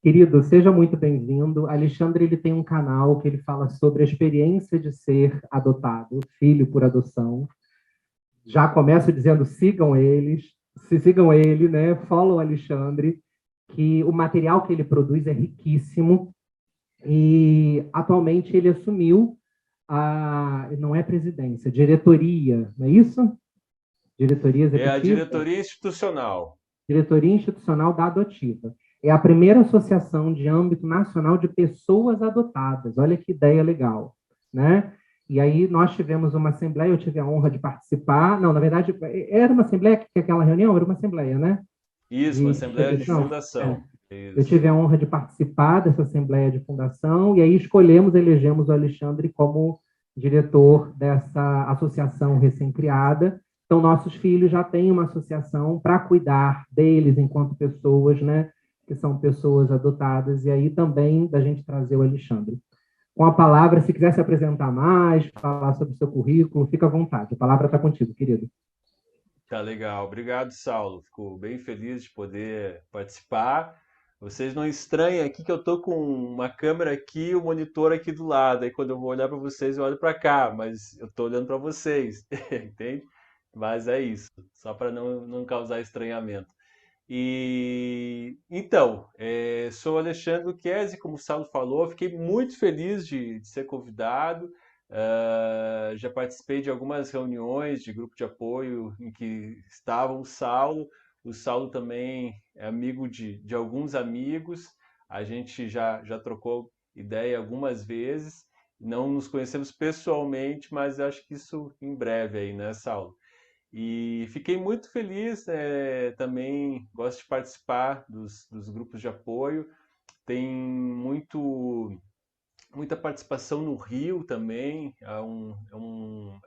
Querido, seja muito bem-vindo. Alexandre, ele tem um canal que ele fala sobre a experiência de ser adotado, filho por adoção. Já começo dizendo, sigam eles, se sigam ele, né? Follow o Alexandre, que o material que ele produz é riquíssimo e atualmente ele assumiu não é presidência, diretoria, não é isso? Diretoria É a executiva? diretoria institucional. Diretoria Institucional da Adotiva. É a primeira associação de âmbito nacional de pessoas adotadas. Olha que ideia legal, né? E aí nós tivemos uma assembleia, eu tive a honra de participar. Não, na verdade, era uma assembleia, que aquela reunião era uma assembleia, né? Isso, uma assembleia de Não, fundação. eu Isso. tive a honra de participar dessa assembleia de fundação e aí escolhemos, elegemos o Alexandre como diretor dessa associação recém-criada. Então, nossos filhos já têm uma associação para cuidar deles enquanto pessoas, né, que são pessoas adotadas, e aí também da gente trazer o Alexandre. Com a palavra, se quiser se apresentar mais, falar sobre o seu currículo, fica à vontade. A palavra está contigo, querido. Tá legal. Obrigado, Saulo. Fico bem feliz de poder participar. Vocês não estranhem aqui que eu tô com uma câmera aqui, e o monitor aqui do lado. Aí quando eu vou olhar para vocês, eu olho para cá, mas eu tô olhando para vocês, entende? Mas é isso, só para não causar estranhamento. E então, sou Alexandre Chiesi, como o Saulo falou, fiquei muito feliz de ser convidado. Já participei de algumas reuniões de grupo de apoio em que estavam o Saulo. O Saulo também é amigo de alguns amigos. A gente já trocou ideia algumas vezes. Não nos conhecemos pessoalmente, mas acho que isso em breve aí, né, Saulo? E fiquei muito feliz, também gosto de participar dos grupos de apoio. Tem muita participação no Rio também. É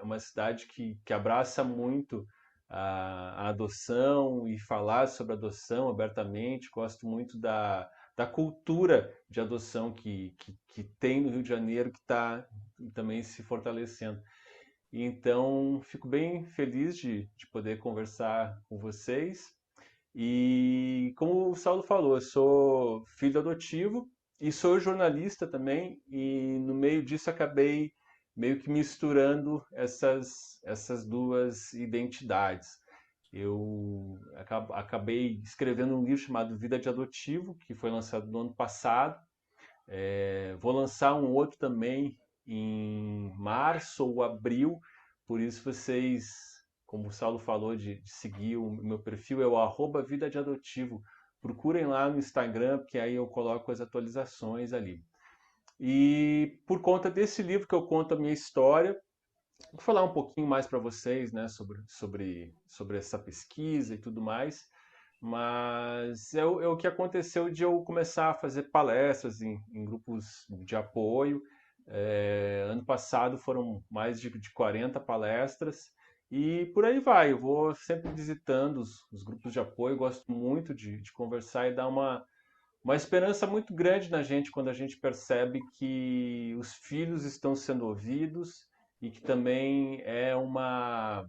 uma cidade que abraça muito a adoção e falar sobre adoção abertamente. Gosto muito da cultura de adoção que tem no Rio de Janeiro, que está também se fortalecendo. Então, fico bem feliz de poder conversar com vocês. E como o Saulo falou, eu sou filho adotivo e sou jornalista também, e no meio disso acabei meio que misturando essas duas identidades. Eu acabei escrevendo um livro chamado Vida de Adotivo, que foi lançado no ano passado. Vou lançar um outro também em março ou abril, por isso vocês, como o Saulo falou, de seguir o meu perfil, é o Vida de Adotivo. Procurem lá no Instagram, porque aí eu coloco as atualizações ali. E por conta desse livro que eu conto a minha história, vou falar um pouquinho mais para vocês, né, sobre essa pesquisa e tudo mais. Mas é o que aconteceu de eu começar a fazer palestras em grupos de apoio. Ano passado foram mais de 40 palestras e por aí vai. Eu vou sempre visitando os grupos de apoio, gosto muito de conversar e dar uma esperança muito grande na gente quando a gente percebe que os filhos estão sendo ouvidos e que também é uma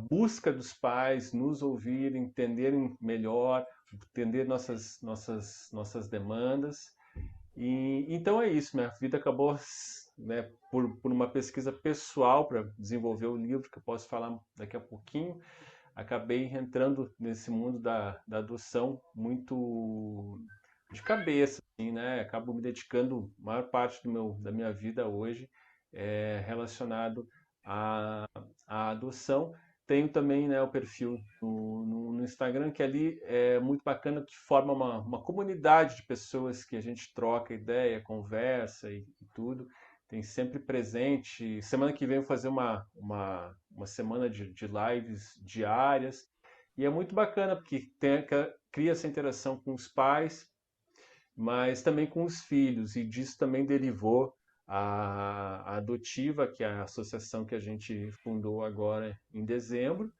busca dos pais nos ouvirem, entenderem melhor, entender nossas demandas. E então é isso, minha vida acabou, né, por uma pesquisa pessoal para desenvolver o livro, que eu posso falar daqui a pouquinho, acabei entrando nesse mundo da adoção muito de cabeça, assim, né? Acabo me dedicando a maior parte da minha vida hoje relacionado à, à adoção. Tenho também, né, o perfil no Instagram, que ali é muito bacana, que forma uma comunidade de pessoas que a gente troca ideia, conversa e tudo. Tem sempre presente. Semana que vem eu vou fazer uma semana de lives diárias. E é muito bacana, porque cria essa interação com os pais, mas também com os filhos. E disso também derivou a Adotiva, que é a associação que a gente fundou agora em dezembro.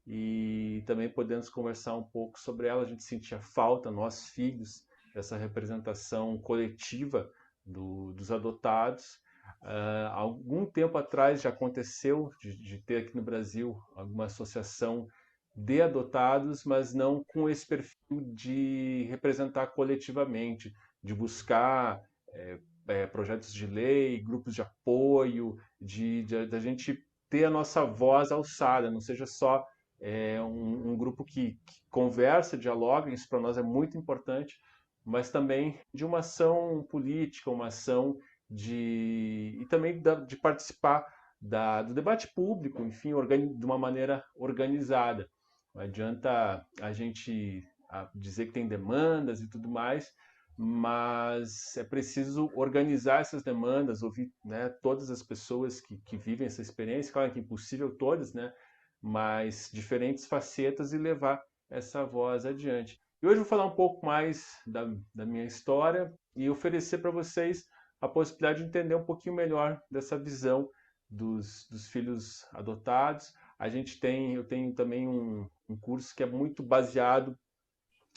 E também podemos conversar um pouco sobre ela. A gente sentia falta, nós filhos, dessa representação coletiva dos adotados. Algum tempo atrás já aconteceu de ter aqui no Brasil alguma associação de adotados, mas não com esse perfil de representar coletivamente, de buscar projetos de lei, grupos de apoio, da gente ter a nossa voz alçada, não seja só um grupo que conversa, dialoga, isso para nós é muito importante, mas também de uma ação política, uma ação e também de participar do debate público, enfim, de uma maneira organizada. Não adianta a gente dizer que tem demandas e tudo mais, mas é preciso organizar essas demandas, ouvir, né, todas as pessoas que vivem essa experiência, claro que é impossível todas, né, mas diferentes facetas e levar essa voz adiante. E hoje eu vou falar um pouco mais da minha história e oferecer para vocês a possibilidade de entender um pouquinho melhor dessa visão dos filhos adotados. Eu tenho também um curso que é muito baseado,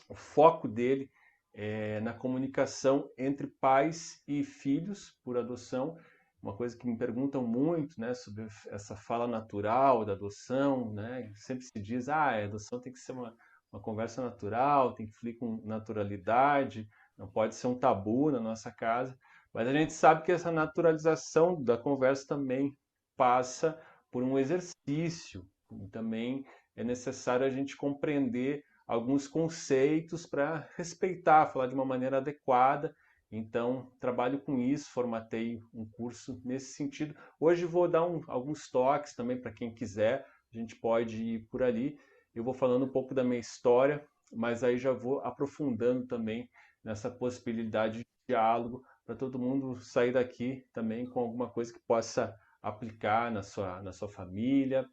o foco dele é na comunicação entre pais e filhos por adoção, uma coisa que me perguntam muito, né, sobre essa fala natural da adoção, né, sempre se diz, a adoção tem que ser uma conversa natural, tem que fluir com naturalidade, não pode ser um tabu na nossa casa, mas a gente sabe que essa naturalização da conversa também passa por um exercício, e também é necessário a gente compreender alguns conceitos para respeitar, falar de uma maneira adequada. Então, trabalho com isso, formatei um curso nesse sentido. Hoje vou dar alguns toques também para quem quiser, a gente pode ir por ali. Eu vou falando um pouco da minha história, mas aí já vou aprofundando também nessa possibilidade de diálogo para todo mundo sair daqui também com alguma coisa que possa aplicar na sua família,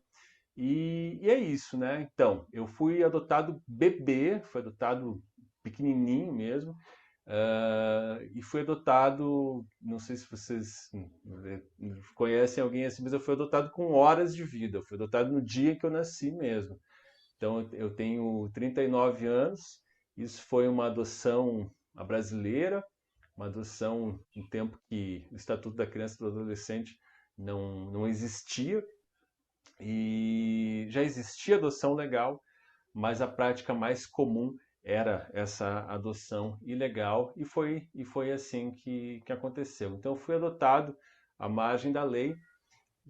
e é isso, né? Então, eu fui adotado bebê, fui adotado pequenininho mesmo, e fui adotado, não sei se vocês conhecem alguém assim, mas eu fui adotado com horas de vida, eu fui adotado no dia que eu nasci mesmo. Então, eu tenho 39 anos, isso foi uma adoção brasileira, uma adoção em tempo que o Estatuto da Criança e do Adolescente não existia, e já existia adoção legal, mas a prática mais comum era essa adoção ilegal e foi assim que aconteceu. Então eu fui adotado à margem da lei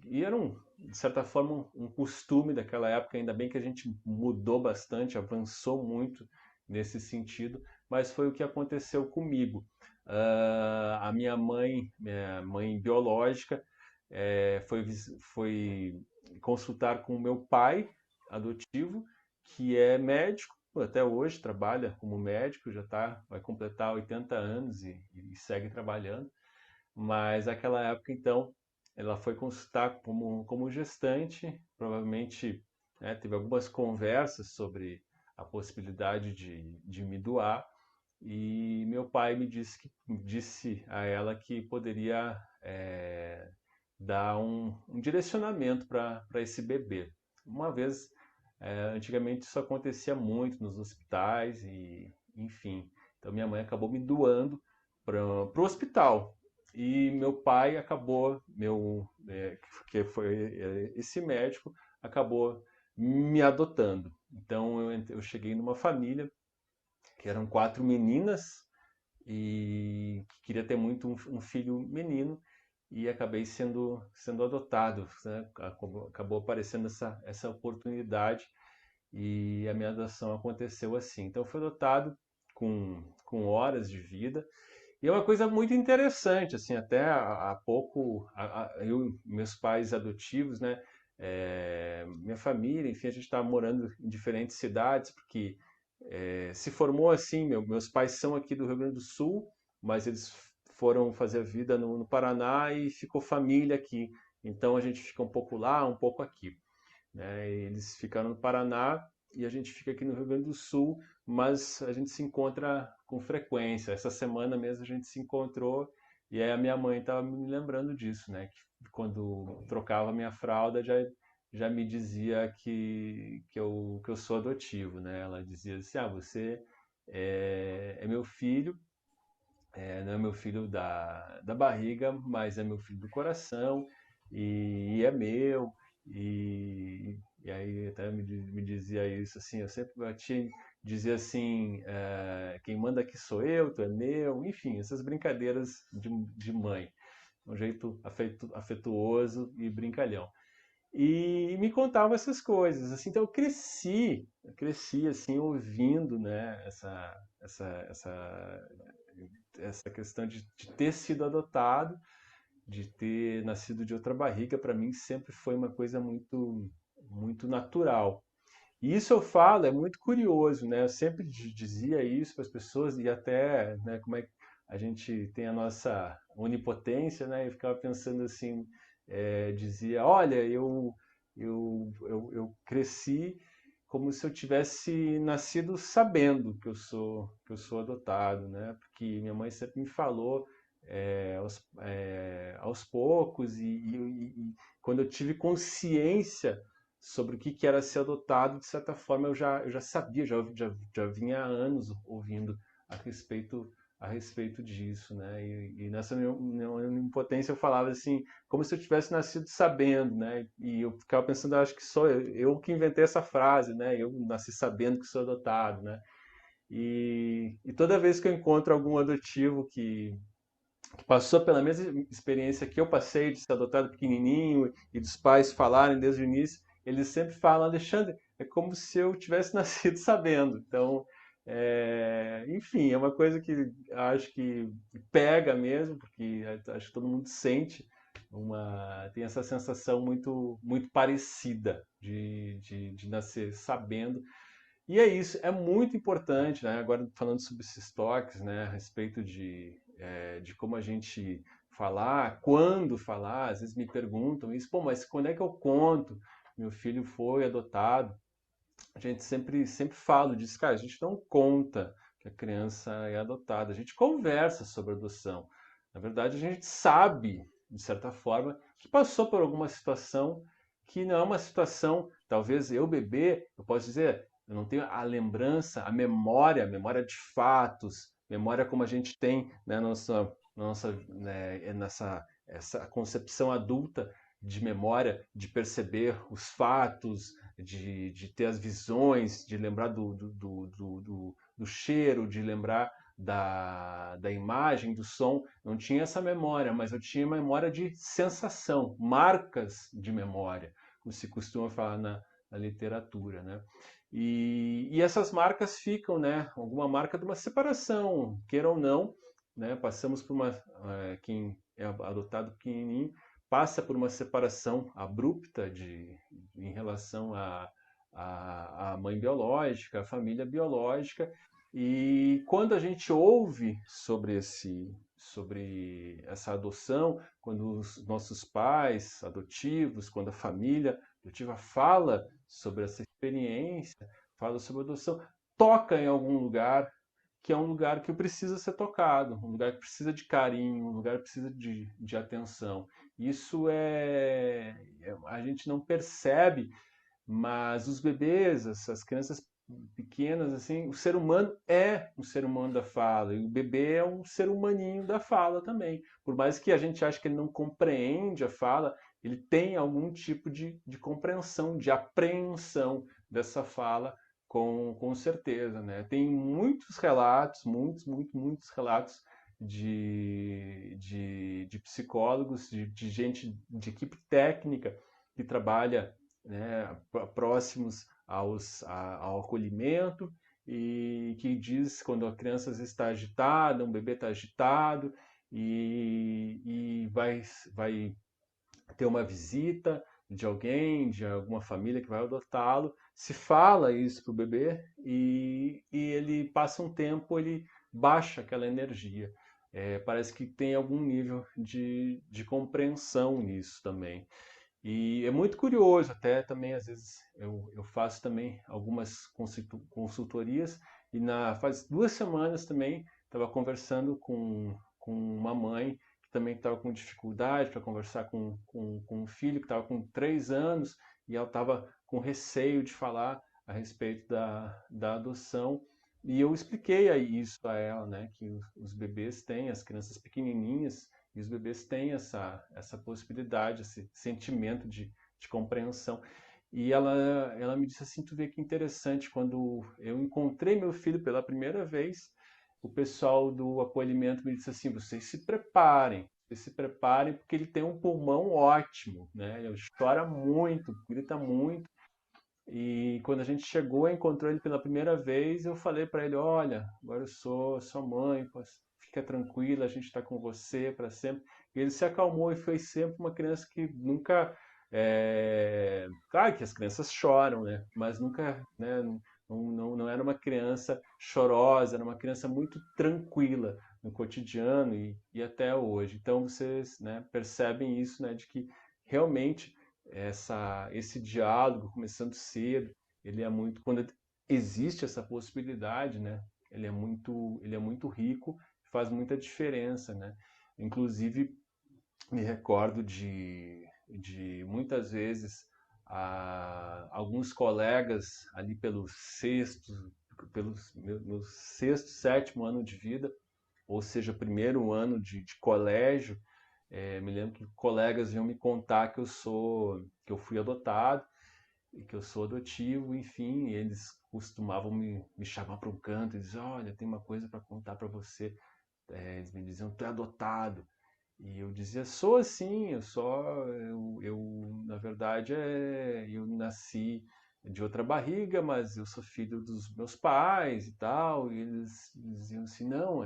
e era de certa forma um costume daquela época, ainda bem que a gente mudou bastante, avançou muito nesse sentido, mas foi o que aconteceu comigo. A minha mãe biológica, foi consultar com o meu pai adotivo, que é médico, até hoje trabalha como médico, vai completar 80 anos e segue trabalhando. Mas naquela época, então, ela foi consultar como gestante, provavelmente, né, teve algumas conversas sobre a possibilidade de me doar, e meu pai disse a ela que poderia dar um direcionamento para esse bebê. Uma vez, antigamente isso acontecia muito nos hospitais e, enfim, então minha mãe acabou me doando para o hospital. E meu pai acabou, que foi esse médico, acabou me adotando. Então eu cheguei numa família que eram 4 meninas e que queria ter muito um filho menino e acabei sendo adotado, né? Acabou aparecendo essa oportunidade e a minha adoção aconteceu assim. Então eu fui adotado com horas de vida e é uma coisa muito interessante, assim, até há pouco meus pais adotivos, né? Minha família, enfim, a gente estava morando em diferentes cidades porque se formou assim, meus pais são aqui do Rio Grande do Sul, mas eles foram fazer a vida no Paraná e ficou família aqui. Então a gente fica um pouco lá, um pouco aqui, né? Eles ficaram no Paraná e a gente fica aqui no Rio Grande do Sul, mas a gente se encontra com frequência. Essa semana mesmo a gente se encontrou e aí a minha mãe estava me lembrando disso, né? Que quando trocava minha fralda já me dizia que eu sou adotivo, né? Ela dizia assim, você é meu filho, não é meu filho da barriga, mas é meu filho do coração e é meu. E e aí até me dizia isso, assim, eu sempre dizia assim, quem manda aqui sou eu, tu é meu, enfim, essas brincadeiras de mãe, um jeito afetuoso e brincalhão. E me contava essas coisas, assim, então eu cresci assim ouvindo, né, essa questão de ter sido adotado, de ter nascido de outra barriga, para mim sempre foi uma coisa muito natural. E isso eu falo, é muito curioso, né? Eu sempre dizia isso para as pessoas e até, né, como é que a gente tem a nossa onipotência, né? Eu ficava pensando assim, dizia, olha, eu cresci como se eu tivesse nascido sabendo que eu sou adotado, né? Porque minha mãe sempre me falou aos poucos e quando eu tive consciência sobre o que era ser adotado, de certa forma eu já sabia, já vinha há anos ouvindo a respeito, a respeito disso, né? E nessa minha impotência eu falava assim, como se eu tivesse nascido sabendo, né? E eu ficava pensando, acho que sou eu que inventei essa frase, né? Eu nasci sabendo que sou adotado, né? E toda vez que eu encontro algum adotivo que passou pela mesma experiência que eu passei de ser adotado pequenininho e dos pais falarem desde o início, eles sempre falam, Alexandre, é como se eu tivesse nascido sabendo. Então, enfim, é uma coisa que acho que pega mesmo, porque acho que todo mundo sente tem essa sensação muito parecida de nascer sabendo. E é isso, é muito importante, né? Agora falando sobre esses toques, né? A respeito de como a gente falar, quando falar, às vezes me perguntam isso, pô, mas quando é que eu conto? Meu filho foi adotado. A gente sempre fala disso, cara, a gente não conta que a criança é adotada, a gente conversa sobre adoção. Na verdade, a gente sabe, de certa forma, que passou por alguma situação que não é uma situação, talvez eu bebê, eu posso dizer, eu não tenho a lembrança, a memória de fatos, memória como a gente tem, né, nessa essa concepção adulta de memória, de perceber os fatos, de ter as visões, de lembrar do cheiro, de lembrar da imagem, do som. Não tinha essa memória, mas eu tinha memória de sensação, marcas de memória, como se costuma falar na literatura, né? E essas marcas ficam, né? Alguma marca de uma separação, queira ou não, né? Passamos por quem é adotado pequenininho, passa por uma separação abrupta em relação à mãe biológica, à família biológica, e quando a gente ouve sobre essa adoção, quando os nossos pais adotivos, quando a família adotiva fala sobre essa experiência, fala sobre adoção, toca em algum lugar que é um lugar que precisa ser tocado, um lugar que precisa de carinho, um lugar que precisa de atenção. Isso a gente não percebe, mas os bebês, as crianças pequenas, assim, o ser humano é um ser humano da fala, e o bebê é um ser humaninho da fala também. Por mais que a gente ache que ele não compreende a fala, ele tem algum tipo de compreensão, de apreensão dessa fala, com certeza, né? Tem muitos relatos, muitos relatos de psicólogos, de gente, de equipe técnica que trabalha, né, próximos ao acolhimento e que diz quando a criança está agitada, um bebê está agitado e vai ter uma visita de alguém, de alguma família que vai adotá-lo, se fala isso para o bebê e ele passa um tempo, ele baixa aquela energia. Parece que tem algum nível de compreensão nisso também. E é muito curioso, até também às vezes eu faço também algumas consultorias e faz 2 semanas também estava conversando com uma mãe que também estava com dificuldade para conversar com um filho que estava com 3 anos e ela estava com receio de falar a respeito da adoção. E eu expliquei aí isso a ela, né, que os bebês têm, as crianças pequenininhas, e os bebês têm essa possibilidade, esse sentimento de compreensão. E ela me disse assim, tu vê que interessante, quando eu encontrei meu filho pela primeira vez, o pessoal do acolhimento me disse assim, vocês se preparem porque ele tem um pulmão ótimo, né? Ele chora muito, grita muito. E quando a gente chegou, encontrou ele pela primeira vez, eu falei para ele, olha, agora eu sou sua mãe, fica tranquila, a gente está com você para sempre. E ele se acalmou e foi sempre uma criança que nunca, claro que as crianças choram, né? Mas nunca, né? Não era uma criança chorosa, era uma criança muito tranquila no cotidiano e até hoje. Então vocês, né, percebem isso, né, de que realmente esse diálogo começando cedo, ele é muito, quando existe essa possibilidade, né? Ele é muito rico, faz muita diferença, né? Inclusive, me recordo de muitas vezes alguns colegas ali meu sexto, sétimo ano de vida, ou seja, primeiro ano de colégio, me lembro que colegas iam me contar que eu fui adotado e que eu sou adotivo, enfim, e eles costumavam me chamar para um canto e dizer, olha, tem uma coisa para contar para você. Eles me diziam, tu é adotado. E eu dizia, sou assim, na verdade, eu nasci de outra barriga, mas eu sou filho dos meus pais e tal. E eles diziam assim, não,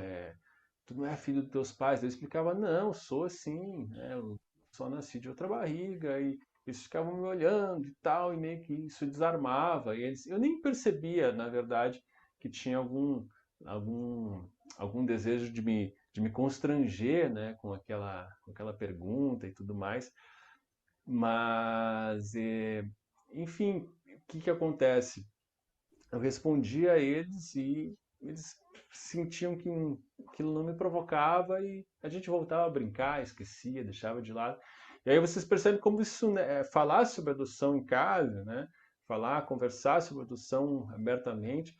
tu não é filho dos teus pais. Eu explicava, não, sou assim, né? Eu só nasci de outra barriga. E eles ficavam me olhando e tal, e meio que isso desarmava. Eu nem percebia, na verdade, que tinha algum, algum desejo de me constranger, né, com aquela pergunta e tudo mais. Mas, enfim, o que que acontece? Eu respondia a eles e eles sentiam que aquilo não me provocava e a gente voltava a brincar, esquecia, deixava de lado. E aí vocês percebem como isso, né, falar sobre adoção em casa, né, falar, conversar sobre adoção abertamente,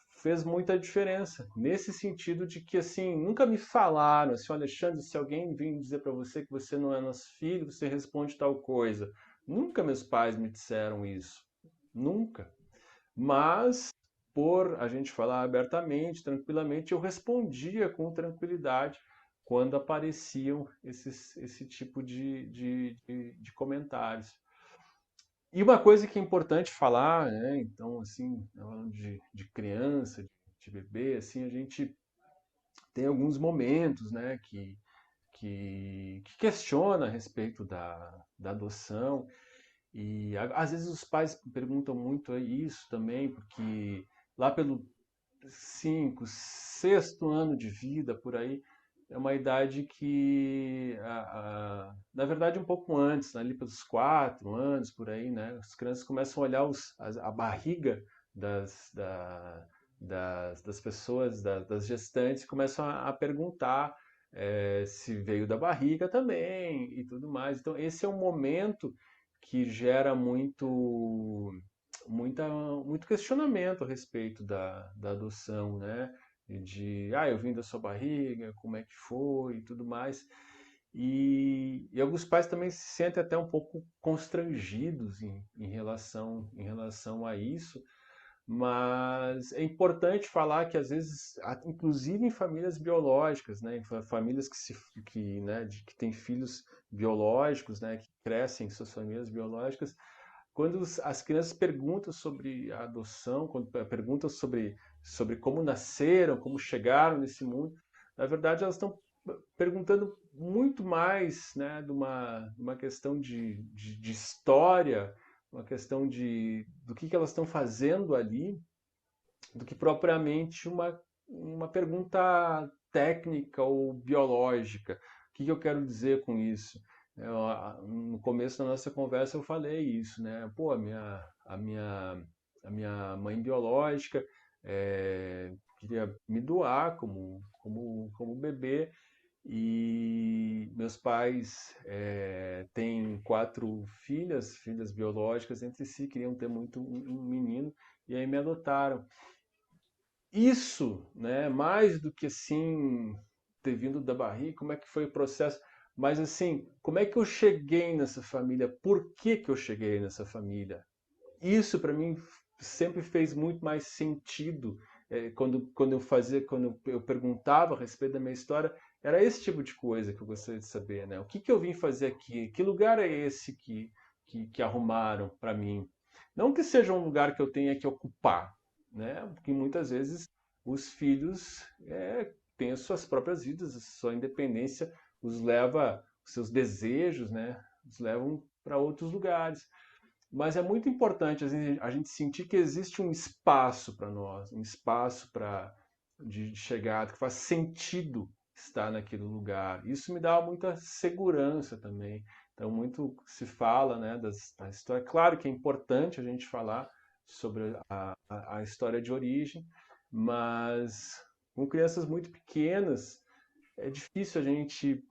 fez muita diferença. Nesse sentido de que, assim, nunca me falaram, assim, Alexandre, se alguém vir dizer para você que você não é nosso filho, você responde tal coisa. Nunca meus pais me disseram isso. Nunca. Mas, por a gente falar abertamente, tranquilamente, eu respondia com tranquilidade quando apareciam esse tipo de comentários. E uma coisa que é importante falar, né? Então, assim, falando de criança, de bebê, assim, a gente tem alguns momentos, né, que questiona a respeito da adoção. E às vezes os pais perguntam muito isso também, porque lá pelo cinco, sexto ano de vida, por aí, é uma idade que, na verdade, um pouco antes, né, ali pelos 4 anos, por aí, né, as crianças começam a olhar a barriga das, da- das pessoas, das gestantes, e começam a perguntar se veio da barriga também e tudo mais. Então, esse é um momento que gera muito questionamento a respeito da adoção, né? Eu vim da sua barriga, como é que foi e tudo mais. E alguns pais também se sentem até um pouco constrangidos em relação a isso, mas é importante falar que às vezes, inclusive em famílias biológicas, né, em famílias que têm filhos biológicos, né, que crescem em suas famílias biológicas, quando as crianças perguntam sobre a adoção, quando perguntam sobre como nasceram, como chegaram nesse mundo, na verdade elas estão perguntando muito mais, né, de uma questão de história, uma questão do que elas estão fazendo ali, do que propriamente uma pergunta técnica ou biológica. O que eu quero dizer com isso? No começo da nossa conversa eu falei isso, né? Pô, a minha mãe biológica queria me doar como bebê e meus pais têm 4 filhas, filhas biológicas entre si, queriam ter muito um menino e aí me adotaram. Isso, né, mais do que assim ter vindo da barriga, como é que foi o processo, mas assim, como é que eu cheguei nessa família? Por que que eu cheguei nessa família? isso para mim sempre fez muito mais sentido. Quando eu perguntava a respeito da minha história, era esse tipo de coisa que eu gostaria de saber, né? O que que eu vim fazer aqui? Que lugar é esse que arrumaram para mim? Não que seja um lugar que eu tenha que ocupar, né? Porque muitas vezes os filhos têm as suas próprias vidas, a sua independência os leva, os seus desejos, né? Os levam para outros lugares. Mas é muito importante a gente sentir que existe um espaço para nós, um espaço de chegada, que faz sentido estar naquele lugar. Isso me dá muita segurança também. Então, muito se fala, né, da história. Claro que é importante a gente falar sobre a história de origem, mas com crianças muito pequenas é difícil a gente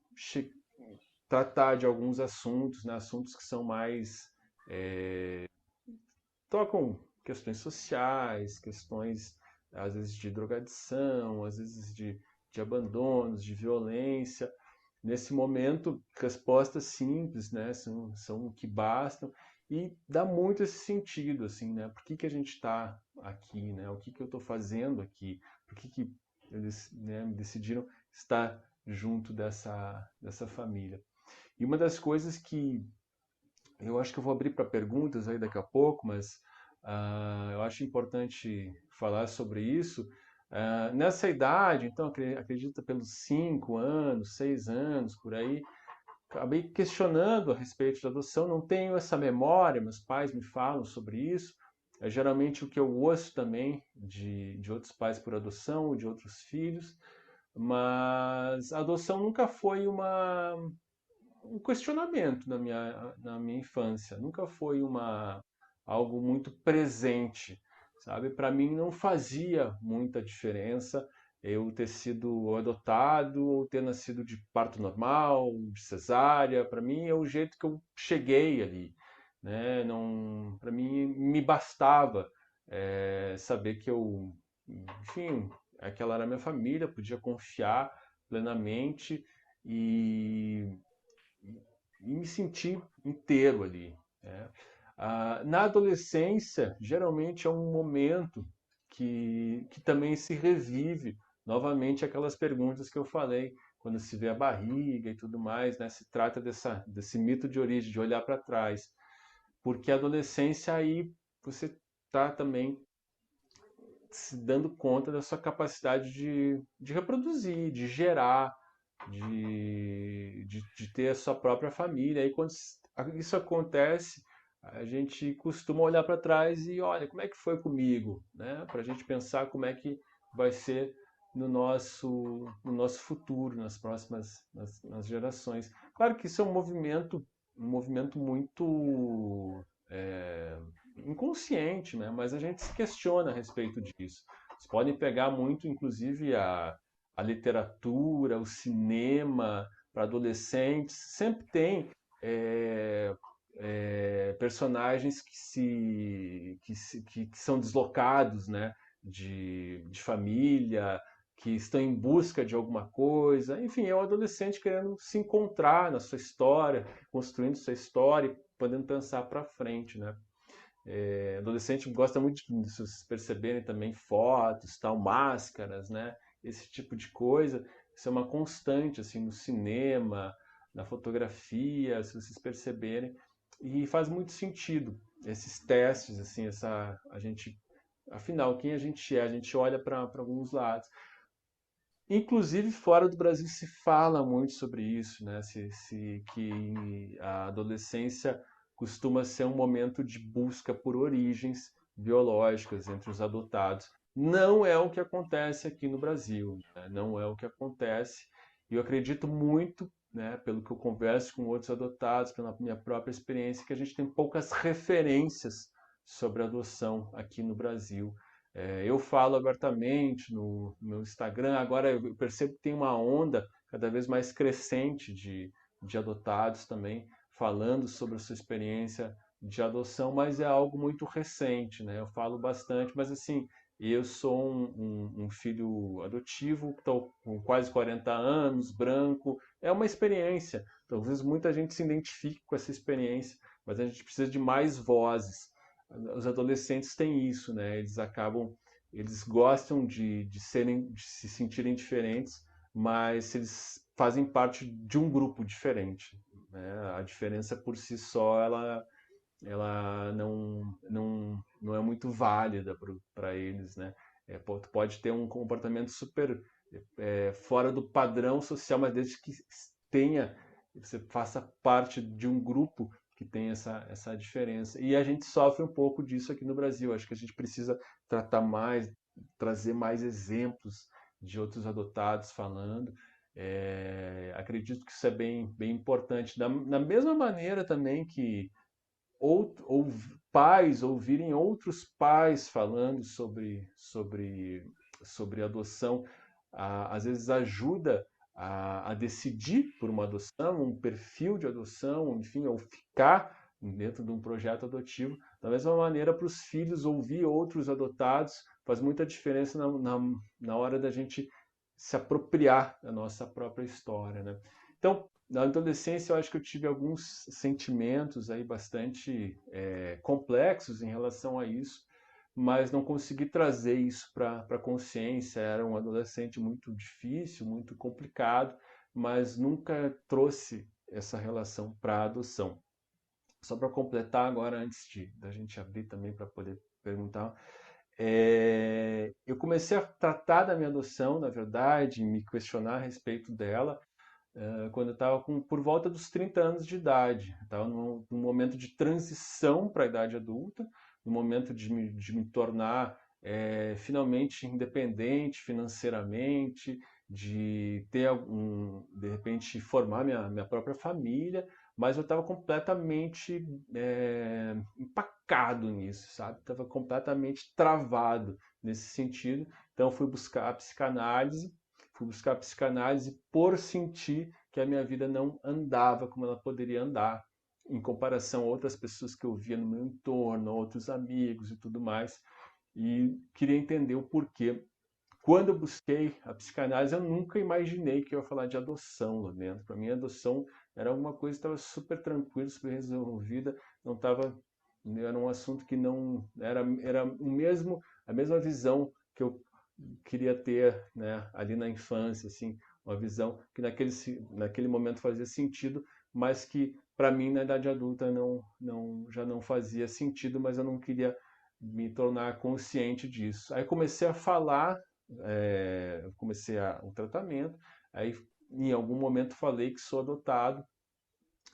tratar de alguns assuntos, né, assuntos que são mais tocam questões sociais, questões às vezes de drogadição, às vezes de abandonos, de violência. Nesse momento, respostas simples, né, são o que bastam e dá muito esse sentido, assim, né? Por que que a gente está aqui, né? O que que eu estou fazendo aqui? Por que que eles, né, decidiram estar junto dessa família? E uma das coisas que eu acho que eu vou abrir para perguntas aí daqui a pouco, mas eu acho importante falar sobre isso. Nessa idade, então, acredita pelos 5 anos, 6 anos, por aí, acabei questionando a respeito da adoção. Não tenho essa memória, meus pais me falam sobre isso. É geralmente o que eu ouço também de outros pais por adoção, de outros filhos, mas a adoção nunca foi um questionamento na minha infância. Nunca foi algo muito presente, sabe? Para mim não fazia muita diferença eu ter sido adotado ou ter nascido de parto normal, de cesárea. Para mim é o jeito que eu cheguei ali, né? Não, para mim me bastava saber que enfim, aquela era a minha família, podia confiar plenamente e e me sentir inteiro ali, né? Na adolescência, geralmente é um momento que também se revive novamente aquelas perguntas que eu falei, quando se vê a barriga e tudo mais, né? Se trata desse mito de origem, de olhar para trás. Porque a adolescência aí você está também se dando conta da sua capacidade de reproduzir, de gerar, de ter a sua própria família. Aí quando isso acontece, a gente costuma olhar para trás e olha, como é que foi comigo, né? Para a gente pensar como é que vai ser no nosso futuro, nas próximas nas gerações. Claro que isso é um movimento muito inconsciente, né? Mas a gente se questiona a respeito disso. Vocês podem pegar muito, inclusive, a literatura, o cinema para adolescentes, sempre tem personagens que são deslocados, né, de família, que estão em busca de alguma coisa. Enfim, é o adolescente querendo se encontrar na sua história, construindo sua história, podendo pensar para frente, né? Adolescente gosta muito de, se vocês perceberem também, fotos, tal, máscaras, né? Esse tipo de coisa. Isso é uma constante, assim, no cinema, na fotografia, se vocês perceberem. E faz muito sentido esses testes, assim, afinal, quem a gente é? A gente olha para alguns lados. Inclusive, fora do Brasil se fala muito sobre isso, né? Que a adolescência costuma ser um momento de busca por origens biológicas entre os adotados. Não é o que acontece aqui no Brasil, né? Não é o que acontece. E eu acredito muito, né, pelo que eu converso com outros adotados, pela minha própria experiência, que a gente tem poucas referências sobre adoção aqui no Brasil. Eu falo abertamente no meu Instagram, agora eu percebo que tem uma onda cada vez mais crescente de adotados também, falando sobre a sua experiência de adoção, mas é algo muito recente, né? Eu falo bastante, mas assim, eu sou um filho adotivo, estou com quase 40 anos, branco, é uma experiência. Talvez muita gente se identifique com essa experiência, mas a gente precisa de mais vozes. os adolescentes têm isso, né? Eles gostam de se sentirem diferentes, mas eles fazem parte de um grupo diferente, né? A diferença por si só, ela não é muito válida para eles, né? Tu pode ter um comportamento super fora do padrão social, mas desde que você faça parte de um grupo que tem essa diferença. E a gente sofre um pouco disso aqui no Brasil. Acho que a gente precisa tratar mais, trazer mais exemplos de outros adotados falando. Acredito que isso é bem importante. Da mesma maneira também que ou pais ouvirem outros pais falando sobre adoção, às vezes ajuda a decidir por uma adoção, um perfil de adoção, enfim, ou ficar dentro de um projeto adotivo. Da mesma maneira, para os filhos ouvir outros adotados faz muita diferença na hora da gente se apropriar da nossa própria história, né? Então, na adolescência, eu acho que eu tive alguns sentimentos aí bastante complexos em relação a isso, mas não consegui trazer isso para a consciência. Era um adolescente muito difícil, muito complicado, mas nunca trouxe essa relação para a adoção. Só para completar agora, antes da gente abrir também para poder perguntar, eu comecei a tratar da minha adoção, na verdade, me questionar a respeito dela, quando eu estava por volta dos 30 anos de idade. Estava num momento de transição para a idade adulta, no momento de me tornar finalmente independente financeiramente, de ter de repente formar minha própria família, mas eu estava completamente empacado nisso, sabe? Estava completamente travado nesse sentido. Então fui buscar a psicanálise. Fui buscar a psicanálise por sentir que a minha vida não andava como ela poderia andar, em comparação a outras pessoas que eu via no meu entorno, outros amigos e tudo mais. E queria entender o porquê. Quando eu busquei a psicanálise, eu nunca imaginei que eu ia falar de adoção lá dentro. Para mim, a adoção era alguma coisa que estava super tranquila, super resolvida, não estava. Era um assunto que não era a mesma visão que eu queria ter, né, ali na infância, assim, uma visão que naquele momento fazia sentido, mas que para mim na idade adulta já não fazia sentido, mas eu não queria me tornar consciente disso. Aí comecei a falar, comecei o tratamento, aí em algum momento falei que sou adotado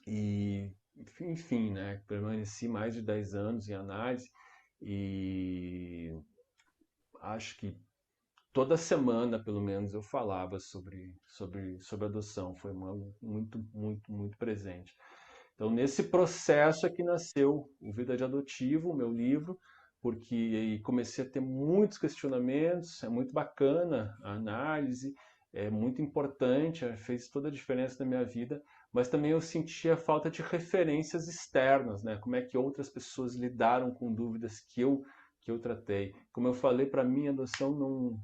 e, enfim, né, permaneci mais de 10 anos em análise e acho que toda semana, pelo menos, eu falava sobre adoção. Foi muito presente. Então, nesse processo é que nasceu o Vida de Adotivo, o meu livro, porque aí comecei a ter muitos questionamentos. É muito bacana a análise, é muito importante, fez toda a diferença na minha vida, mas também eu sentia falta de referências externas, né? Como é que outras pessoas lidaram com dúvidas que eu tratei. Como eu falei, para mim a adoção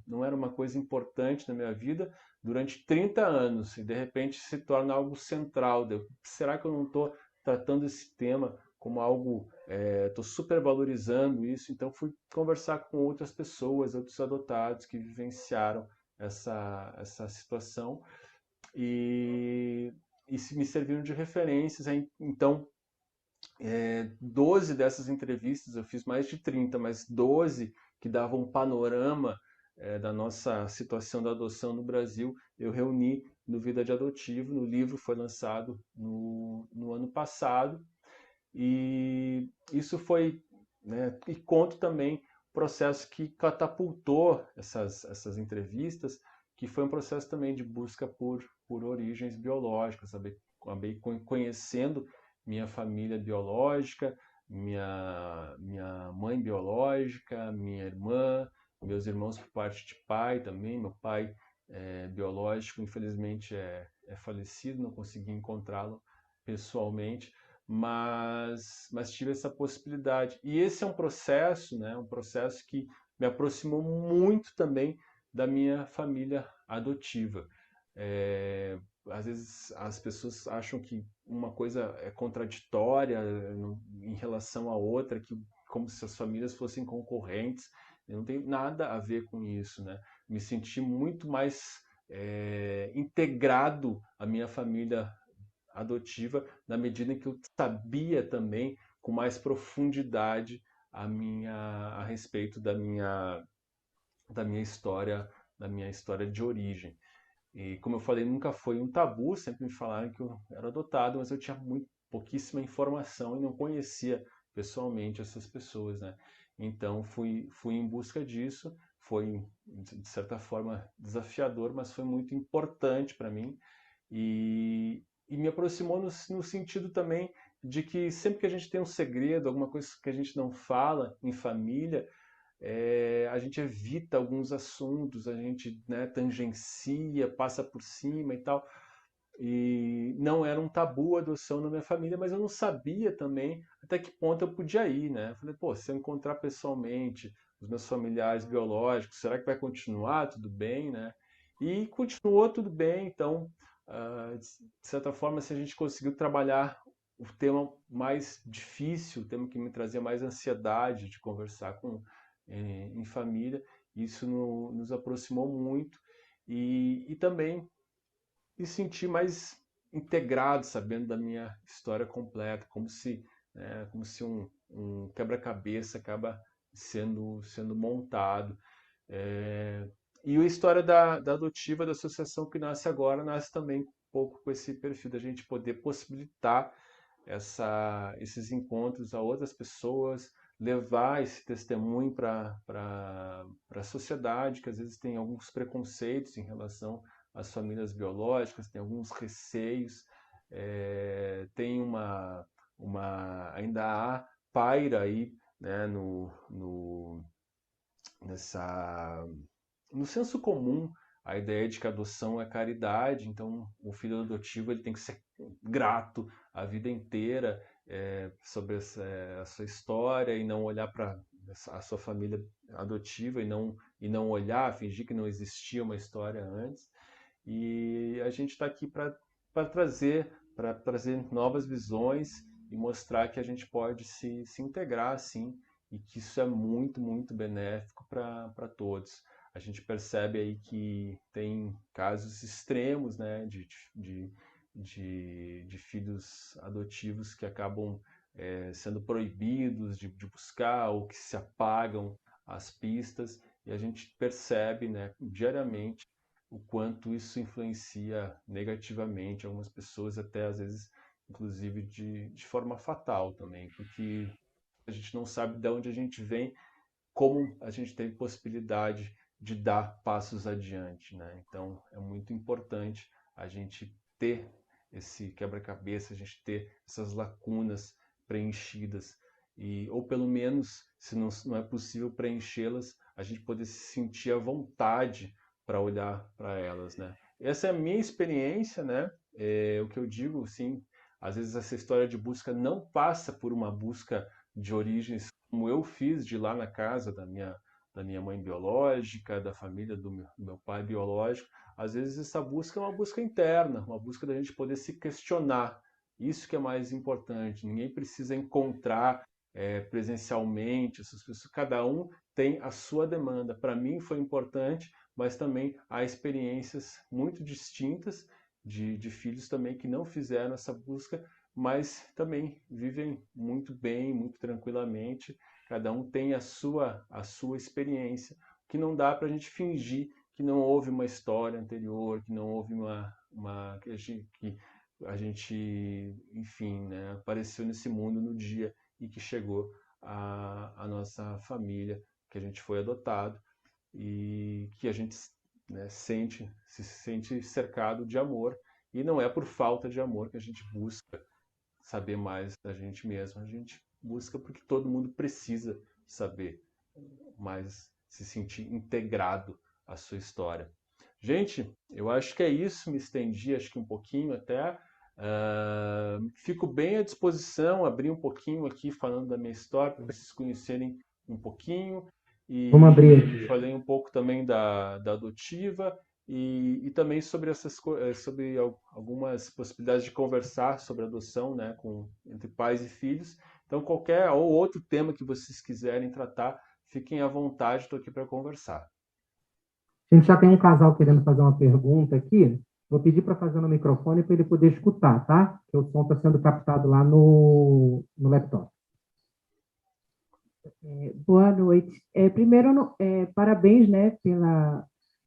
não era uma coisa importante na minha vida durante 30 anos e de repente se torna algo central. Será que eu não estou tratando esse tema como algo, estou supervalorizando isso? Então fui conversar com outras pessoas, outros adotados que vivenciaram essa situação e, me serviram de referências. Então 12 dessas entrevistas, eu fiz mais de 30, mas 12 que davam um panorama da nossa situação da adoção no Brasil, eu reuni no Vida de Adotivo. No livro foi lançado no ano passado e isso foi, né, e conto também o processo que catapultou essas entrevistas, que foi um processo também de busca por origens biológicas, acabei conhecendo minha família biológica, minha mãe biológica, minha irmã, meus irmãos por parte de pai também. Meu pai biológico, infelizmente, é falecido, não consegui encontrá-lo pessoalmente, mas tive essa possibilidade. E esse é um processo, né, um processo que me aproximou muito também da minha família adotiva. Às vezes as pessoas acham que uma coisa é contraditória em relação à outra, que como se as famílias fossem concorrentes. Eu não tenho nada a ver com isso, né? Me senti muito mais integrado à minha família adotiva, na medida em que eu sabia também com mais profundidade a respeito da minha história, de origem. E como eu falei, nunca foi um tabu, sempre me falaram que eu era adotado, mas eu tinha pouquíssima informação e não conhecia pessoalmente essas pessoas, né? Então fui em busca disso, foi de certa forma desafiador, mas foi muito importante para mim e me aproximou no sentido também de que sempre que a gente tem um segredo, alguma coisa que a gente não fala em família, a gente evita alguns assuntos, a gente, né, tangencia, passa por cima e tal. E não era um tabu a adoção na minha família, mas eu não sabia também até que ponto eu podia ir, né? Eu falei, pô, se eu encontrar pessoalmente os meus familiares biológicos, será que vai continuar tudo bem, né? E continuou tudo bem, então, de certa forma, se a gente conseguiu trabalhar o tema mais difícil, o tema que me trazia mais ansiedade de conversar em família, isso nos aproximou muito e também me sentir mais integrado, sabendo da minha história completa, como se um quebra-cabeça acaba sendo montado. É, e a história da adotiva, da associação que nasce agora, nasce também um pouco com esse perfil da gente poder possibilitar esses encontros a outras pessoas, levar esse testemunho para a sociedade, que às vezes tem alguns preconceitos em relação às famílias biológicas, tem alguns receios, tem ainda há paira aí, né, nessa no senso comum, a ideia de que a adoção é caridade, então o filho adotivo ele tem que ser grato a vida inteira sobre a sua história e não olhar para a sua família adotiva e não olhar, fingir que não existia uma história antes. E a gente está aqui para trazer novas visões e mostrar que a gente pode se integrar assim e que isso é muito, muito benéfico para todos. A gente percebe aí que tem casos extremos, né, de filhos adotivos que acabam sendo proibidos de buscar ou que se apagam as pistas, e a gente percebe, né, diariamente o quanto isso influencia negativamente algumas pessoas, até às vezes, inclusive de forma fatal também, porque a gente não sabe de onde a gente vem, como a gente teve possibilidade de dar passos adiante, né? Então é muito importante a gente ter esse quebra-cabeça, a gente ter essas lacunas preenchidas ou pelo menos, se não é possível preenchê-las, a gente poder se sentir à vontade para olhar para elas, né? Essa é a minha experiência, né? O que eu digo, sim, às vezes essa história de busca não passa por uma busca de origens como eu fiz de lá na casa da minha mãe biológica, da família do meu pai biológico. Às vezes essa busca é uma busca interna, uma busca da gente poder se questionar. Isso que é mais importante. Ninguém precisa encontrar presencialmente essas pessoas. Cada um tem a sua demanda. Para mim foi importante, mas também há experiências muito distintas de filhos também que não fizeram essa busca, mas também vivem muito bem, muito tranquilamente. Cada um tem a sua experiência, que não dá para a gente fingir que não houve uma história anterior, que não houve que a gente, enfim, né, apareceu nesse mundo no dia e que chegou a nossa família, que a gente foi adotado e que a gente, né, se sente cercado de amor. E não é por falta de amor que a gente busca saber mais da gente mesmo. A gente busca porque todo mundo precisa saber mais, se sentir integrado à sua história. Gente, eu acho que é isso. Me estendi, acho que um pouquinho até. Fico bem à disposição, abri um pouquinho aqui falando da minha história para vocês conhecerem um pouquinho. Vamos abrir E aqui. falei um pouco também da adotiva e também sobre algumas possibilidades de conversar sobre adoção, né, entre pais e filhos. Então, qualquer ou outro tema que vocês quiserem tratar, fiquem à vontade, estou aqui para conversar. A gente já tem um casal querendo fazer uma pergunta aqui. Vou pedir para fazer no microfone para ele poder escutar, tá? Porque o som está sendo captado lá no laptop. Boa noite. Primeiro, parabéns, né,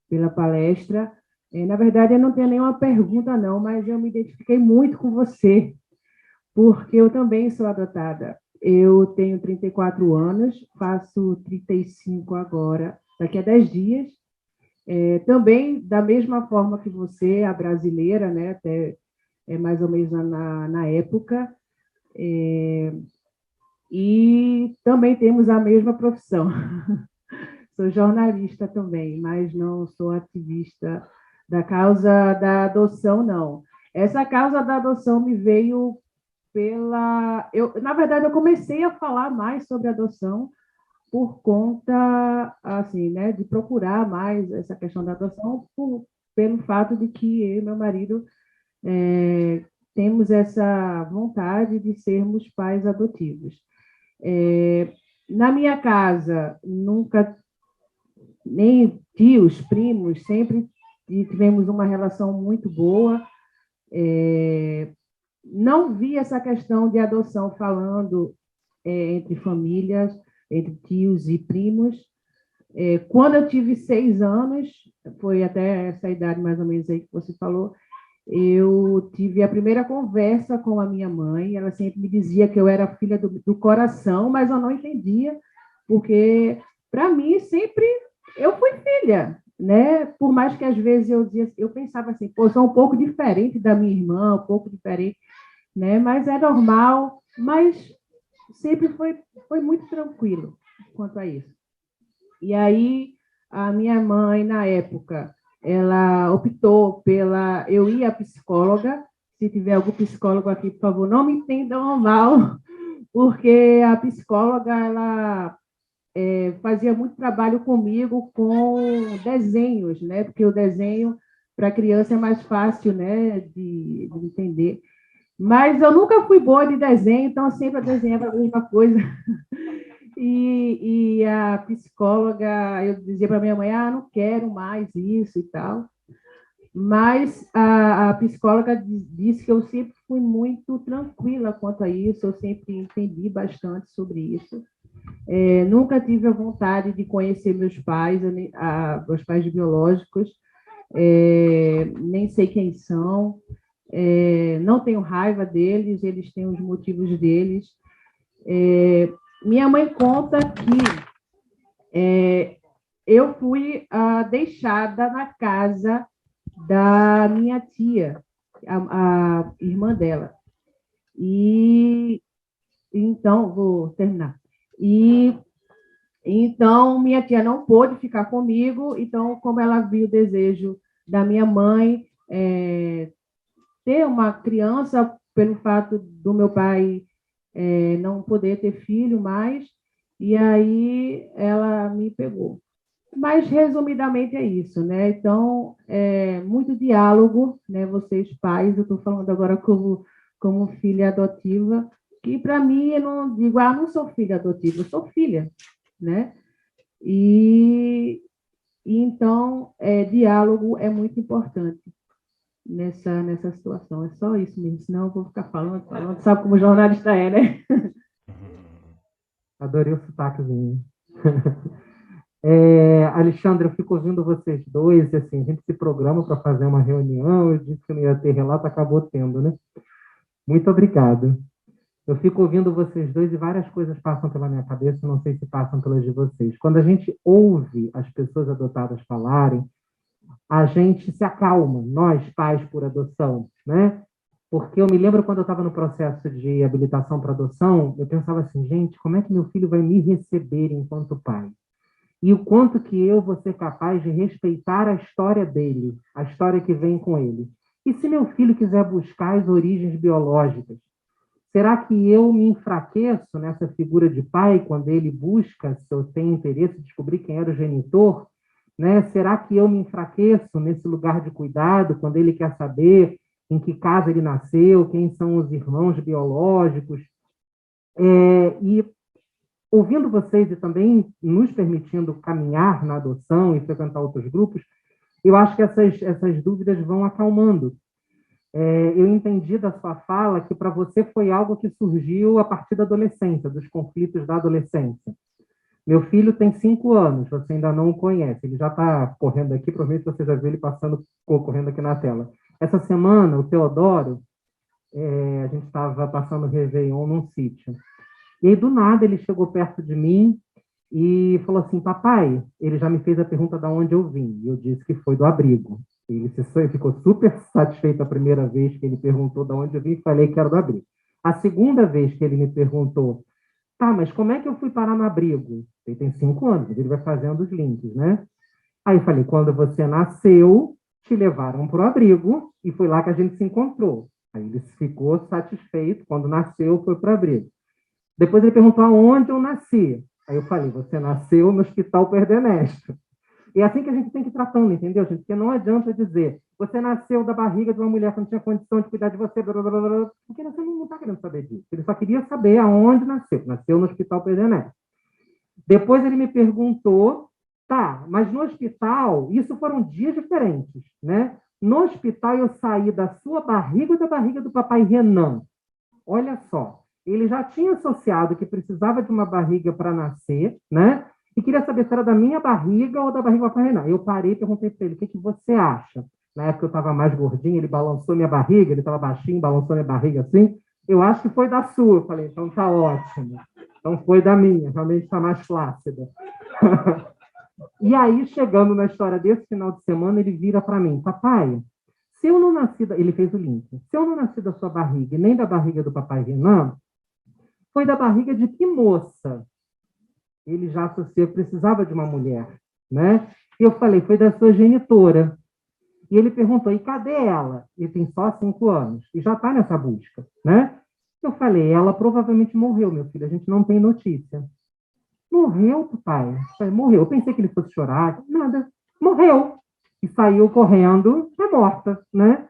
pela palestra. Na verdade, eu não tenho nenhuma pergunta, não, mas eu me identifiquei muito com você, porque eu também sou adotada. Eu tenho 34 anos, faço 35 agora, daqui a 10 dias. Também, da mesma forma que você, a brasileira, né, até mais ou menos na época, e também temos a mesma profissão. Sou jornalista também, mas não sou ativista da causa da adoção, não. Essa causa da adoção me veio na verdade, eu comecei a falar mais sobre adoção por conta, assim, né, de procurar mais essa questão da adoção pelo fato de que eu e meu marido temos essa vontade de sermos pais adotivos. Na minha casa, nunca, nem tios, primos, sempre tivemos uma relação muito boa. Não vi essa questão de adoção falando entre famílias, entre tios e primos. Quando eu tive 6 anos, foi até essa idade mais ou menos aí que você falou, eu tive a primeira conversa com a minha mãe. Ela sempre me dizia que eu era filha do coração, mas eu não entendia, porque, para mim, sempre eu fui filha, né? Por mais que às vezes eu pensava assim, pô, sou um pouco diferente da minha irmã, um pouco diferente, né? Mas é normal, mas sempre foi muito tranquilo quanto a isso. E aí, a minha mãe, na época, ela optou eu ir à psicóloga. Se tiver algum psicólogo aqui, por favor, não me entendam mal, porque a psicóloga, ela fazia muito trabalho comigo com desenhos, né? Porque o desenho, para criança, é mais fácil, né, de entender. Mas eu nunca fui boa de desenho, então eu sempre desenhava a mesma coisa. E a psicóloga, eu dizia para minha mãe, não quero mais isso e tal. Mas a psicóloga disse que eu sempre fui muito tranquila quanto a isso, eu sempre entendi bastante sobre isso. Nunca tive a vontade de conhecer meus pais biológicos, nem sei quem são, não tenho raiva deles, eles têm os motivos deles. Minha mãe conta que eu fui deixada na casa da minha tia, a irmã dela. E então, vou terminar. E então, minha tia não pôde ficar comigo, então, como ela viu o desejo da minha mãe ter uma criança, pelo fato do meu pai não poder ter filho mais, e aí ela me pegou. Mas, resumidamente, é isso, né? Então, muito diálogo, né? Vocês pais, eu estou falando agora como filha adotiva, que, para mim, eu não digo, não sou filha adotiva, eu sou filha, né? E então, diálogo é muito importante nessa situação. É só isso mesmo, senão eu vou ficar falando, sabe como jornalista né? Adorei o sotaquezinho. Alexandre, eu fico ouvindo vocês dois, e assim, a gente se programa para fazer uma reunião, eu disse que não ia ter relato, acabou tendo, né? Muito obrigado. Eu fico ouvindo vocês dois e várias coisas passam pela minha cabeça, não sei se passam pelas de vocês. Quando a gente ouve as pessoas adotadas falarem, a gente se acalma, nós, pais por adoção, né? Porque eu me lembro quando eu estava no processo de habilitação para adoção, eu pensava assim, gente, como é que meu filho vai me receber enquanto pai? E o quanto que eu vou ser capaz de respeitar a história dele, a história que vem com ele. E se meu filho quiser buscar as origens biológicas, será que eu me enfraqueço nessa figura de pai quando ele busca, se eu tenho interesse em descobrir quem era o genitor? Né? Será que eu me enfraqueço nesse lugar de cuidado quando ele quer saber em que casa ele nasceu, quem são os irmãos biológicos? E ouvindo vocês e também nos permitindo caminhar na adoção e frequentar outros grupos, eu acho que essas dúvidas vão acalmando. Eu entendi da sua fala que para você foi algo que surgiu a partir da adolescência, dos conflitos da adolescência. Meu filho tem 5 anos, você ainda não o conhece, ele já está correndo aqui, provavelmente você já viu ele correndo aqui na tela. Essa semana, o Teodoro, a gente estava passando o Réveillon num sítio. E aí, do nada, ele chegou perto de mim e falou assim, papai, ele já me fez a pergunta de onde eu vim. E eu disse que foi do abrigo. Ele ficou super satisfeito a primeira vez que ele perguntou de onde eu vim e falei que era do abrigo. A segunda vez que ele me perguntou, tá, mas como é que eu fui parar no abrigo? Ele tem 5 anos, ele vai fazendo os links, né? Aí eu falei, quando você nasceu, te levaram para o abrigo e foi lá que a gente se encontrou. Aí ele ficou satisfeito, quando nasceu, foi para o abrigo. Depois ele perguntou aonde eu nasci. Aí eu falei, você nasceu no Hospital Perdenestro. E é assim que a gente tem que ir tratando, entendeu, gente? Porque não adianta dizer, você nasceu da barriga de uma mulher que não tinha condição de cuidar de você, blá, blá, blá, blá, porque você não está querendo saber disso. Ele só queria saber aonde nasceu. Nasceu no Hospital Perdenestro. Depois ele me perguntou, tá, mas no hospital, isso foram dias diferentes, né? No hospital eu saí da sua barriga ou da barriga do papai Renan? Olha só, ele já tinha associado que precisava de uma barriga para nascer, né? E queria saber se era da minha barriga ou da barriga do papai Renan. Eu parei e perguntei para ele, o que você acha? Na época eu estava mais gordinho, ele balançou minha barriga, ele estava baixinho, balançou minha barriga assim. Eu acho que foi da sua. Eu falei, então tá ótimo. Então foi da minha, realmente está mais flácida. E aí, chegando na história desse final de semana, ele vira para mim, papai, se eu não nasci, ele fez o link, se eu não nasci da sua barriga e nem da barriga do papai Renan, foi da barriga de que moça? Ele já associou, precisava de uma mulher, né? E eu falei, foi da sua genitora. E ele perguntou, e cadê ela? Ele tem só 5 anos e já está nessa busca, né? Eu falei, ela provavelmente morreu, meu filho, a gente não tem notícia. Morreu, pai? Morreu. Eu pensei que ele fosse chorar, nada. Morreu. E saiu correndo, está morta, né?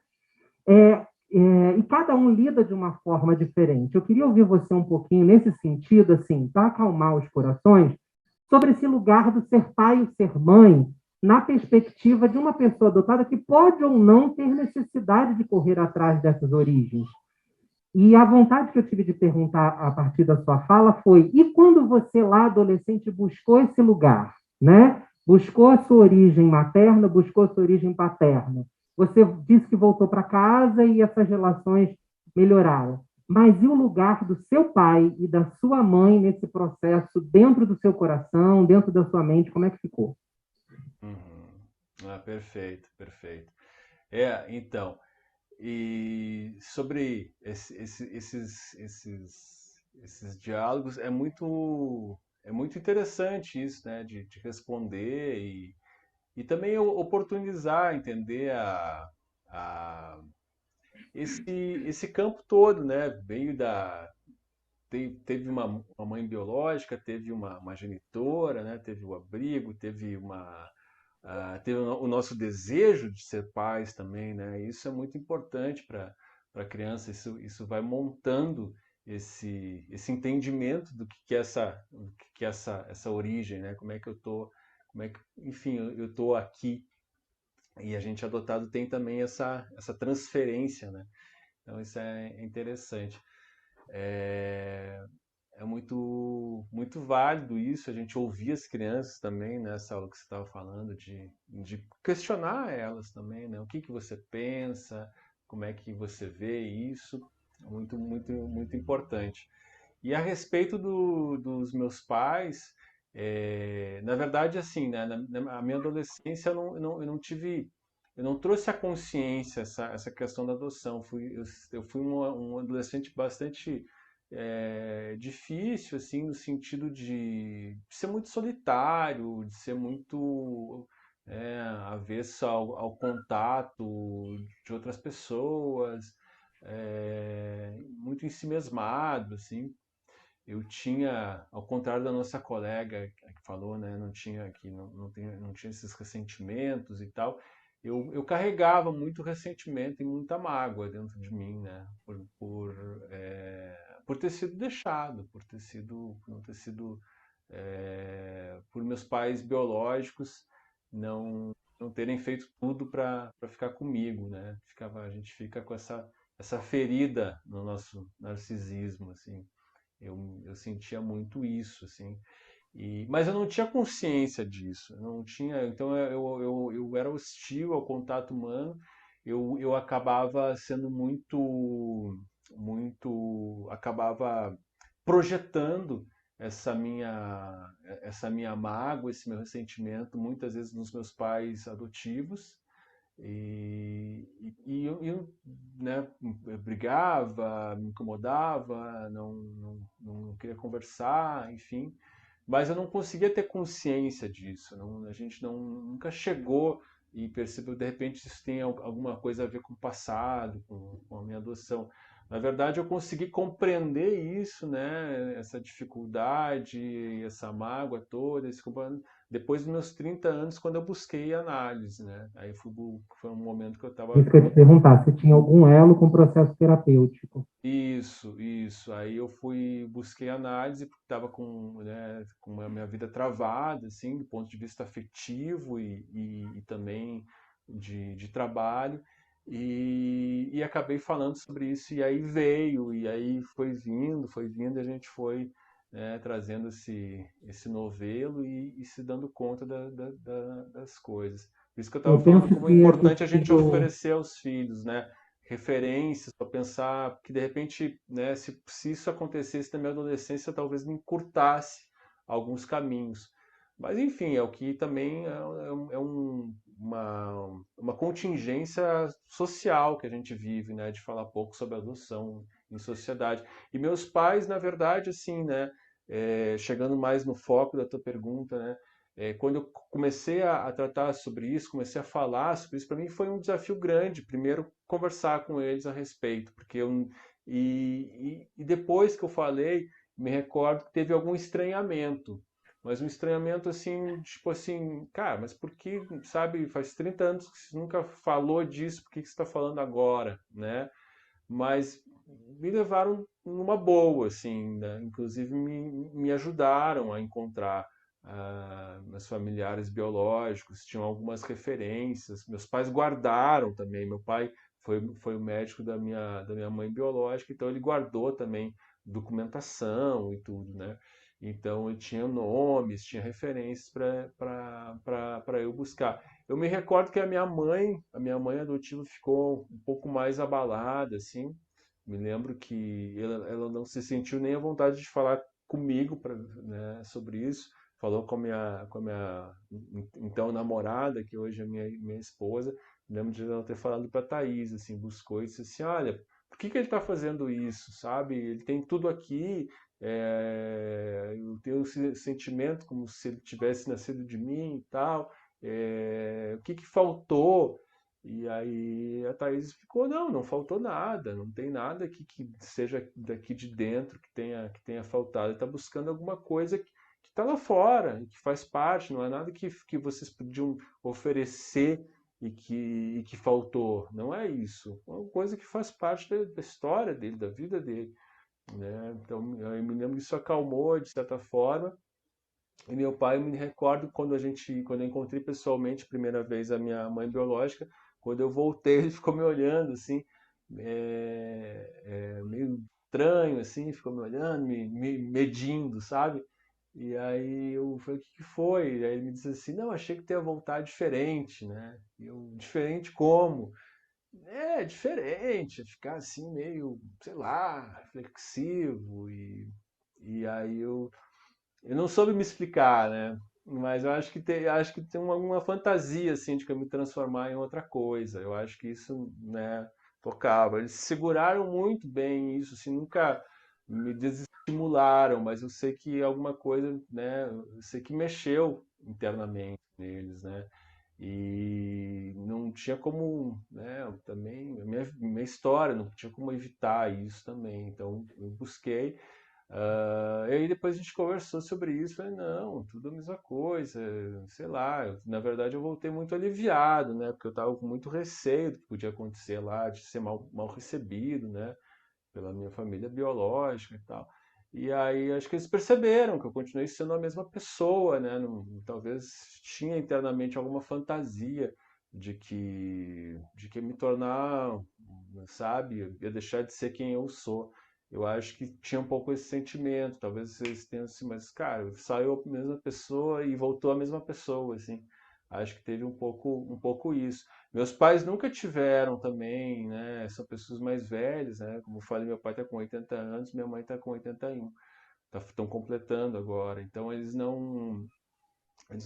E cada um lida de uma forma diferente. Eu queria ouvir você um pouquinho nesse sentido, assim, para acalmar os corações, sobre esse lugar do ser pai e ser mãe, na perspectiva de uma pessoa adotada que pode ou não ter necessidade de correr atrás dessas origens. E a vontade que eu tive de perguntar a partir da sua fala foi: e quando você lá, adolescente, buscou esse lugar, né? Buscou a sua origem materna, buscou a sua origem paterna? Você disse que voltou para casa e essas relações melhoraram. Mas e o lugar do seu pai e da sua mãe nesse processo, dentro do seu coração, dentro da sua mente, como é que ficou? Perfeito, perfeito. Então, e sobre esses diálogos, é muito interessante isso, né, de responder e também oportunizar, entender esse campo todo, né, teve uma mãe biológica, teve uma genitora, né, teve o abrigo, teve o nosso desejo de ser pais também, né? Isso é muito importante para a criança. Isso vai montando esse entendimento do que é essa origem, né? Como é que eu tô, enfim, eu tô aqui. E a gente adotado tem também essa transferência, né? Então isso é interessante. É muito válido isso, a gente ouvir as crianças também, nessa aula que você estava falando, de questionar elas também, né? O que você pensa, como é que você vê isso, é muito importante. E a respeito dos meus pais, na verdade, assim, né, na minha adolescência eu não tive, eu não trouxe a consciência essa questão da adoção. Eu fui um adolescente bastante difícil, assim, no sentido de ser muito solitário, de ser muito avesso ao contato de outras pessoas, muito ensimesmado, assim. Eu tinha, ao contrário da nossa colega que falou, né, não tinha esses ressentimentos e tal. Eu carregava muito ressentimento e muita mágoa dentro de mim, né, por ter sido deixado, não ter sido por meus pais biológicos não terem feito tudo para ficar comigo, né? A gente fica com essa ferida no nosso narcisismo, assim. Eu sentia muito isso, assim. Mas eu não tinha consciência disso, eu não tinha, então eu era hostil ao contato humano, eu acabava sendo acabava projetando essa minha mágoa, esse meu ressentimento, muitas vezes nos meus pais adotivos, né, eu brigava, me incomodava, não queria conversar, enfim, mas eu não conseguia ter consciência disso. A gente nunca chegou e percebeu, de repente, isso tem alguma coisa a ver com o passado, com a minha adoção. Na verdade, eu consegui compreender isso, né? Essa dificuldade, essa mágoa toda, depois dos meus 30 anos, quando eu busquei análise, né? Aí foi um momento que eu estava... Isso que eu ia te perguntar, se tinha algum elo com o processo terapêutico. Isso. Aí eu busquei análise, porque estava com a minha vida travada, assim, do ponto de vista afetivo e também de trabalho, e acabei falando sobre isso, e aí veio, e aí foi vindo, e a gente foi, né, trazendo esse novelo e se dando conta das coisas. Por isso que eu estava Eu falando penso como é que importante esse a gente ciclo, oferecer aos filhos, né? Referências para pensar que de repente, né, se isso acontecesse na minha adolescência, talvez me encurtasse alguns caminhos. Mas enfim, é o que também uma contingência social que a gente vive, né, de falar pouco sobre adoção em sociedade. E meus pais, na verdade, assim, né, chegando mais no foco da tua pergunta, né, quando eu comecei a tratar sobre isso, comecei a falar sobre isso, para mim foi um desafio grande. Primeiro, conversar com eles a respeito, porque e depois que eu falei, me recordo que teve algum estranhamento, mas um estranhamento assim, tipo assim, cara, mas por que, sabe, faz 30 anos que você nunca falou disso, por que você está falando agora, né? Mas me levaram numa boa, assim, né? Inclusive me ajudaram a encontrar meus familiares biológicos, tinham algumas referências, meus pais guardaram também, meu pai foi o médico da minha mãe biológica, então ele guardou também documentação e tudo, né? Então eu tinha nomes, tinha referências para eu buscar. Eu me recordo que a minha mãe adotiva ficou um pouco mais abalada, assim. Me lembro que ela não se sentiu nem à vontade de falar comigo né, sobre isso. Falou com a minha então namorada, que hoje é minha esposa. Me lembro de ela ter falado para a Thaís, assim, buscou e disse assim, olha, por que ele está fazendo isso, sabe? Ele tem tudo aqui, eu tenho esse sentimento como se ele tivesse nascido de mim e tal. O que faltou? E aí a Thaís explicou, não faltou nada, não tem nada que seja daqui de dentro que tenha faltado. Ele está buscando alguma coisa que está lá fora, e que faz parte, não é nada que vocês podiam oferecer e que faltou. Não é isso. É uma coisa que faz parte da história dele, da vida dele, né? Então eu me lembro que isso acalmou de certa forma. E meu pai, eu me recordo quando eu encontrei pessoalmente a primeira vez a minha mãe biológica, quando eu voltei, ele ficou me olhando assim, meio estranho assim, ficou me olhando, me medindo, sabe? E aí eu falei, o que foi? E aí ele me disse assim, não, achei que tu ia voltar diferente, né? E eu, diferente como? Diferente, ficar assim meio, sei lá, reflexivo e aí eu não soube me explicar, né? Mas eu acho que tem uma fantasia assim de que eu me transformar em outra coisa. Eu acho que isso, né, tocava. Eles seguraram muito bem isso, assim, nunca me desestimularam, mas eu sei que alguma coisa, né, eu sei que mexeu internamente neles, né? E não tinha como, né, também a minha história, não tinha como evitar isso também. Então eu busquei e aí depois a gente conversou sobre isso, falei, não, tudo a mesma coisa, sei lá, na verdade eu voltei muito aliviado, né, porque eu estava com muito receio do que podia acontecer lá, de ser mal recebido, né, pela minha família biológica e tal. E aí acho que eles perceberam que eu continuei sendo a mesma pessoa, né? Talvez tinha internamente alguma fantasia de que me tornar, sabe, ia deixar de ser quem eu sou. Eu acho que tinha um pouco esse sentimento, talvez eles tenham assim, mas cara, saiu a mesma pessoa e voltou a mesma pessoa, assim. Acho que teve um pouco isso. Meus pais nunca tiveram também, né? São pessoas mais velhas, né? Como eu falei, meu pai está com 80 anos, minha mãe está com 81. Estão completando agora. Então eles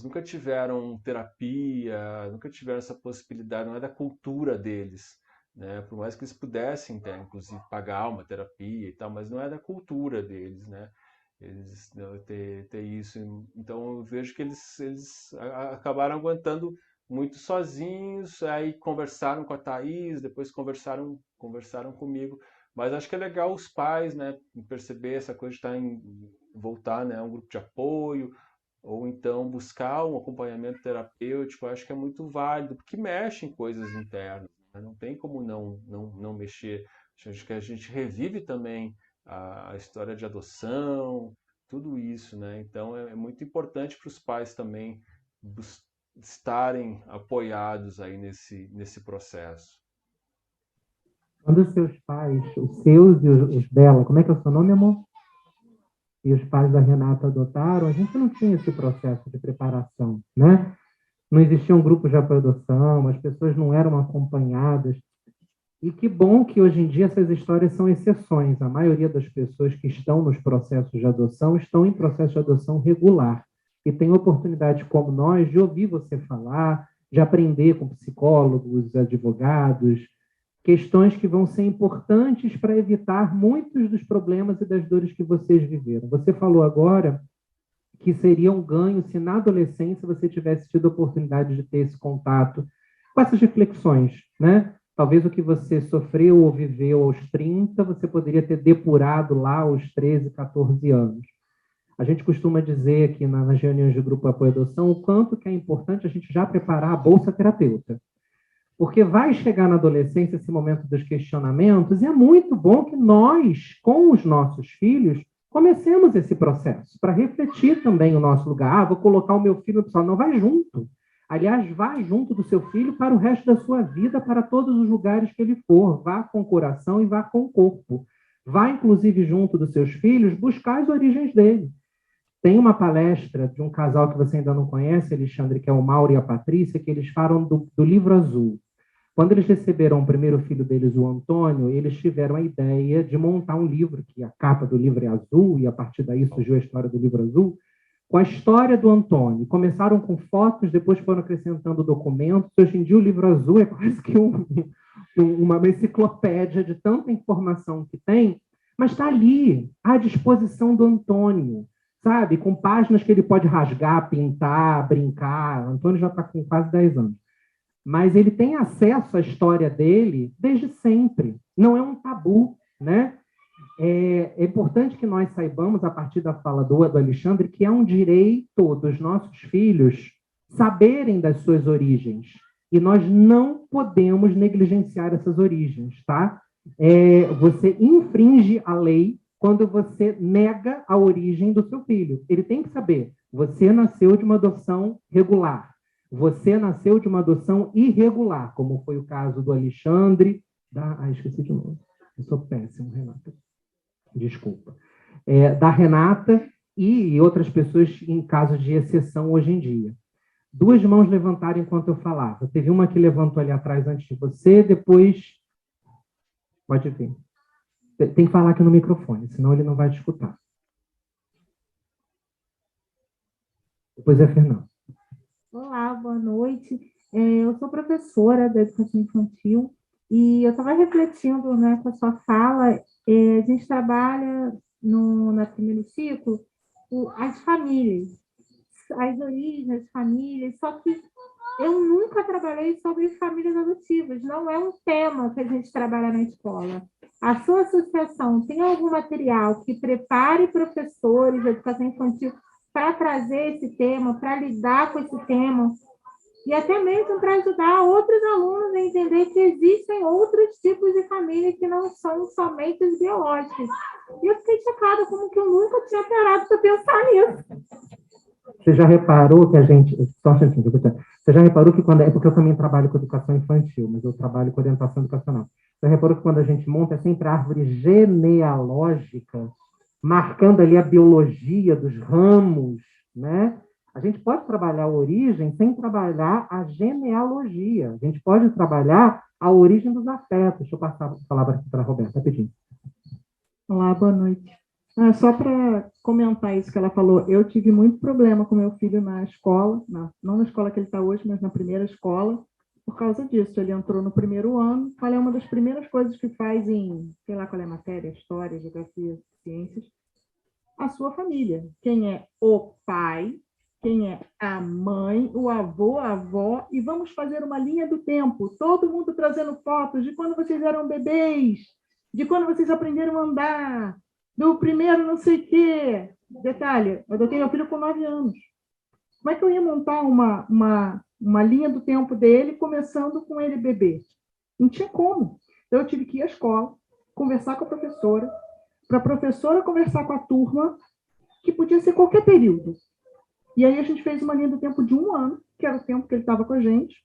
nunca tiveram terapia, nunca tiveram essa possibilidade, não é da cultura deles, né? Por mais que eles pudessem ter, inclusive, pagar uma terapia e tal, mas não é da cultura deles, né? Eles não, ter isso. Então eu vejo que eles acabaram aguentando muito sozinhos, aí conversaram com a Thaís, depois conversaram comigo. Mas acho que é legal os pais, né, perceber essa coisa de voltar, né, a um grupo de apoio, ou então buscar um acompanhamento terapêutico. Acho que é muito válido, porque mexe em coisas internas, né? Não tem como não mexer. Acho que a gente revive também a história de adoção, tudo isso, né? Então é muito importante para os pais também estarem apoiados aí nesse processo. Quando os seus pais, os seus e os dela, como é que é o seu nome, amor? E os pais da Renata adotaram, a gente não tinha esse processo de preparação, né? Não existiam grupos de apoio à adoção, as pessoas não eram acompanhadas. E que bom que hoje em dia essas histórias são exceções. A maioria das pessoas que estão nos processos de adoção estão em processo de adoção regular e tem oportunidade, como nós, de ouvir você falar, de aprender com psicólogos, advogados, questões que vão ser importantes para evitar muitos dos problemas e das dores que vocês viveram. Você falou agora que seria um ganho se na adolescência você tivesse tido a oportunidade de ter esse contato com essas reflexões, né? Talvez o que você sofreu ou viveu aos 30, você poderia ter depurado lá aos 13, 14 anos. A gente costuma dizer aqui nas reuniões de grupo apoio à adoção o quanto que é importante a gente já preparar a bolsa terapeuta. Porque vai chegar na adolescência esse momento dos questionamentos e é muito bom que nós, com os nossos filhos, comecemos esse processo para refletir também o nosso lugar. Vou colocar o meu filho no pessoal. Não, vai junto. Aliás, vá junto do seu filho para o resto da sua vida, para todos os lugares que ele for. Vá com o coração e vá com o corpo. Vá, inclusive, junto dos seus filhos, buscar as origens dele. Tem uma palestra de um casal que você ainda não conhece, Alexandre, que é o Mauro e a Patrícia, que eles falam do livro azul. Quando eles receberam o primeiro filho deles, o Antônio, eles tiveram a ideia de montar um livro, que a capa do livro é azul, e a partir daí surgiu a história do livro azul, com a história do Antônio. Começaram com fotos, depois foram acrescentando documentos. Hoje em dia o livro azul é quase que uma enciclopédia de tanta informação que tem, mas está ali, à disposição do Antônio, sabe? Com páginas que ele pode rasgar, pintar, brincar. O Antônio já está com quase 10 anos. Mas ele tem acesso à história dele desde sempre. Não é um tabu, né? É importante que nós saibamos, a partir da fala do Alexandre, que é um direito dos nossos filhos saberem das suas origens. E nós não podemos negligenciar essas origens, tá? Você infringe a lei quando você nega a origem do seu filho. Ele tem que saber, você nasceu de uma adoção regular. Você nasceu de uma adoção irregular, como foi o caso do Alexandre, esqueci de novo. Eu sou péssimo, Renata. Desculpa. Da Renata e outras pessoas em caso de exceção hoje em dia. 2 mãos levantaram enquanto eu falava. Teve uma que levantou ali atrás antes de você, depois... Pode vir. Tem que falar aqui no microfone, senão ele não vai te escutar. Depois é Fernando. Olá, boa noite. Eu sou professora da educação infantil e eu estava refletindo, né, com a sua fala. A gente trabalha no primeiro ciclo as famílias, as origens das famílias, só que eu nunca trabalhei sobre famílias adotivas, não é um tema que a gente trabalha na escola. A sua associação tem algum material que prepare professores de educação infantil para trazer esse tema, para lidar com esse tema e até mesmo para ajudar outros alunos a entender que existem outros tipos de família que não são somente os biológicos. E eu fiquei chocada, como que eu nunca tinha parado para pensar nisso. Você já reparou que a gente... Só um instantinho, você já reparou que quando... É porque eu também trabalho com educação infantil, mas eu trabalho com orientação educacional. Você reparou que quando a gente monta é sempre a árvore genealógica, marcando ali a biologia dos ramos, né? A gente pode trabalhar a origem sem trabalhar a genealogia. A gente pode trabalhar a origem dos afetos. Deixa eu passar a palavra aqui para a Roberta, rapidinho. Olá, boa noite. Só para comentar isso que ela falou, eu tive muito problema com meu filho na escola, não na escola que ele está hoje, mas na primeira escola, por causa disso. Ele entrou no primeiro ano, qual é uma das primeiras coisas que faz em, sei lá qual é a matéria, história, geografia, ciências, a sua família. Quem é o pai, quem é a mãe, o avô, a avó, e vamos fazer uma linha do tempo, todo mundo trazendo fotos de quando vocês eram bebês, de quando vocês aprenderam a andar, do primeiro não sei o quê. Detalhe, eu adotei meu filho com 9 anos. Como é que eu ia montar uma linha do tempo dele, começando com ele bebê? Não tinha como. Então, eu tive que ir à escola, conversar com a professora, para a professora conversar com a turma, que podia ser qualquer período. E aí a gente fez uma linha do tempo de 1 ano, que era o tempo que ele estava com a gente,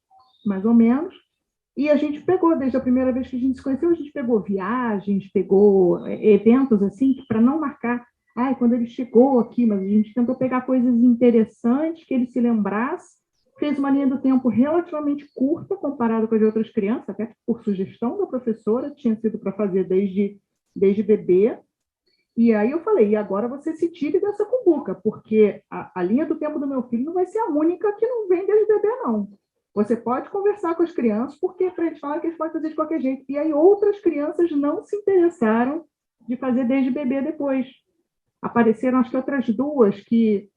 mais ou menos, e a gente pegou, desde a primeira vez que a gente se conheceu, a gente pegou viagens, pegou eventos assim, para não marcar, quando ele chegou aqui, mas a gente tentou pegar coisas interessantes, que ele se lembrasse, fez uma linha do tempo relativamente curta, comparado com as de outras crianças, até por sugestão da professora, tinha sido para fazer desde bebê. E aí eu falei, e agora você se tire dessa cumbuca, porque a linha do tempo do meu filho não vai ser a única que não vem desde bebê, não. Você pode conversar com as crianças, porque para eles falarem que eles podem fazer de qualquer jeito. E aí outras crianças não se interessaram de fazer desde bebê depois. Apareceram, acho que outras 2, que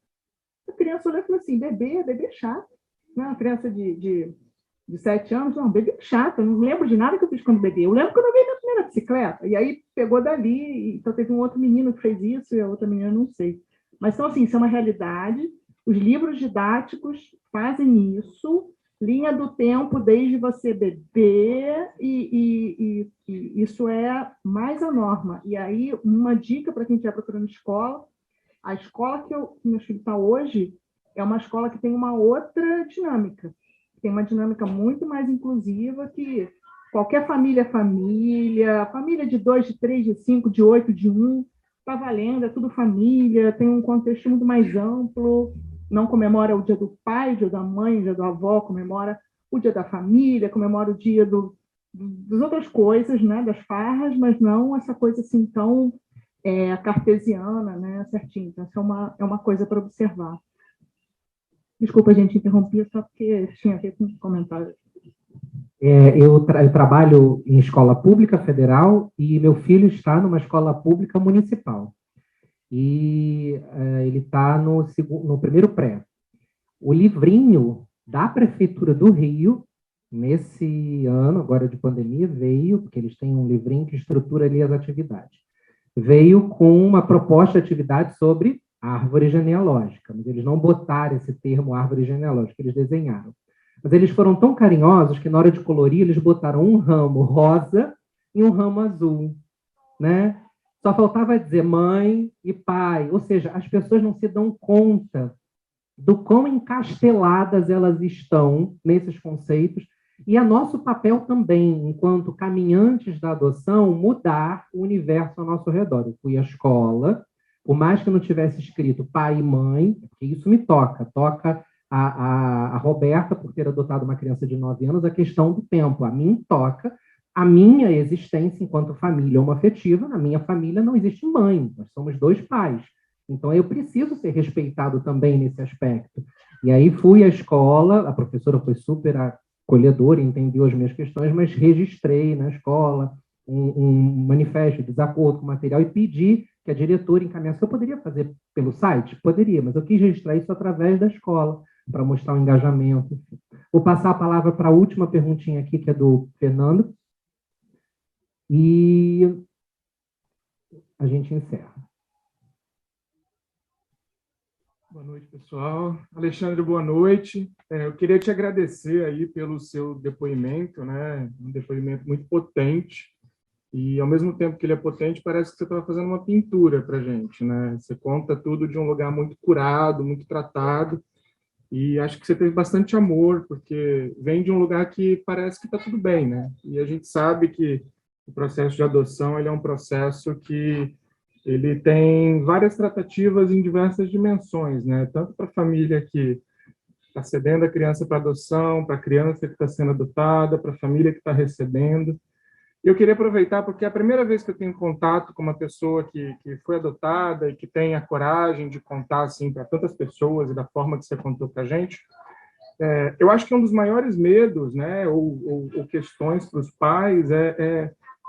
a criança olhou e falou assim, bebê é chato. Né? Uma criança de 7 anos, não, bebê é chato, eu não lembro de nada que eu fiz quando bebê. Eu lembro quando eu vi minha primeira bicicleta. E aí pegou dali, então teve um outro menino que fez isso, e a outra menina não sei. Mas, então, assim, isso é uma realidade. Os livros didáticos fazem isso, linha do tempo desde você bebê, e isso é mais a norma. E aí, uma dica para quem estiver procurando escola, a escola que meu filho está hoje é uma escola que tem uma outra dinâmica. Tem uma dinâmica muito mais inclusiva, que qualquer família é família de 2, de 3, de 5, de 8, de 1, está valendo, é tudo família, tem um contexto muito mais amplo, não comemora o dia do pai, o dia da mãe, o dia da avó, comemora o dia da família, comemora o dia das outras coisas, né, das farras, mas não essa coisa assim tão cartesiana, né, certinho. Então, isso é uma coisa para observar. Desculpa, gente, interrompi, só porque tinha a ver com um comentário. Eu trabalho em escola pública federal e meu filho está numa escola pública municipal. E ele está no primeiro pré. O livrinho da Prefeitura do Rio, nesse ano, agora de pandemia, veio, porque eles têm um livrinho que estrutura ali as atividades. Veio com uma proposta de atividade sobre árvore genealógica, mas eles não botaram esse termo árvore genealógica, eles desenharam. Mas eles foram tão carinhosos que na hora de colorir eles botaram um ramo rosa e um ramo azul, né? Só faltava dizer mãe e pai, ou seja, as pessoas não se dão conta do quão encasteladas elas estão nesses conceitos, e é nosso papel também, enquanto caminhantes da adoção, mudar o universo ao nosso redor. Eu fui à escola, por mais que não tivesse escrito pai e mãe, porque isso me toca a Roberta, por ter adotado uma criança de 9 anos, a questão do tempo. A mim toca a minha existência enquanto família homoafetiva. Na minha família não existe mãe, nós somos 2 pais. Então, eu preciso ser respeitado também nesse aspecto. E aí fui à escola, a professora foi super acolhedora, entendeu as minhas questões, mas registrei na escola um manifesto de desacordo com o material e pedi que a diretora encaminhasse. Eu poderia fazer pelo site? Poderia, mas eu quis registrar isso através da escola, para mostrar o engajamento. Vou passar a palavra para a última perguntinha aqui, que é do Fernando, e a gente encerra. Boa noite, pessoal. Alexandre, boa noite. Eu queria te agradecer aí pelo seu depoimento, né? Um depoimento muito potente. E, ao mesmo tempo que ele é potente, parece que você estava fazendo uma pintura para a gente, né? Você conta tudo de um lugar muito curado, muito tratado. E acho que você teve bastante amor, porque vem de um lugar que parece que está tudo bem, né? E a gente sabe que o processo de adoção ele é um processo que ele tem várias tratativas em diversas dimensões, né? Tanto para a família que está cedendo a criança para adoção, para a criança que está sendo adotada, para a família que está recebendo. E eu queria aproveitar, porque é a primeira vez que eu tenho contato com uma pessoa que foi adotada e que tem a coragem de contar assim para tantas pessoas e da forma que você contou para a gente. Eu acho que um dos maiores medos, né, ou questões para os pais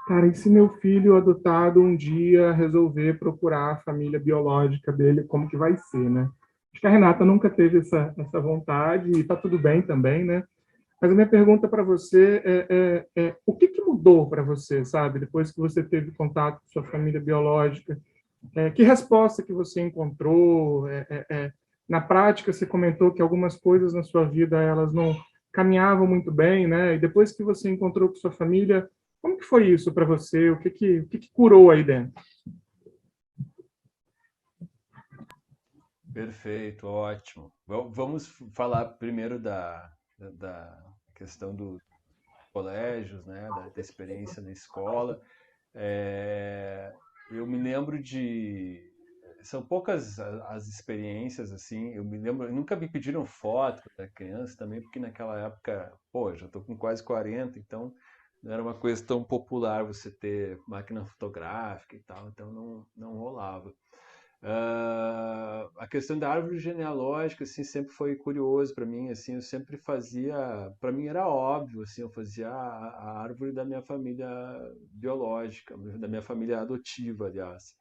cara, e se meu filho adotado um dia resolver procurar a família biológica dele, como que vai ser, né? Acho que a Renata nunca teve essa vontade e está tudo bem também, né? Mas a minha pergunta para você o que mudou para você, sabe? Depois que você teve contato com sua família biológica, que resposta que você encontrou? Na prática, você comentou que algumas coisas na sua vida elas não caminhavam muito bem, né? E depois que você encontrou com sua família, como que foi isso para você? O que curou aí dentro? Perfeito, ótimo. Vamos falar primeiro da questão dos colégios, né, da experiência na escola. Eu me lembro são poucas as experiências, assim, eu me lembro, nunca me pediram foto quando era criança também, porque naquela época, pô, já estou com quase 40, então não era uma coisa tão popular você ter máquina fotográfica e tal, então não rolava. A questão da árvore genealógica assim sempre foi curioso para mim, assim, eu sempre fazia, para mim era óbvio, assim, eu fazia a árvore da minha família biológica, da minha família adotiva, aliás,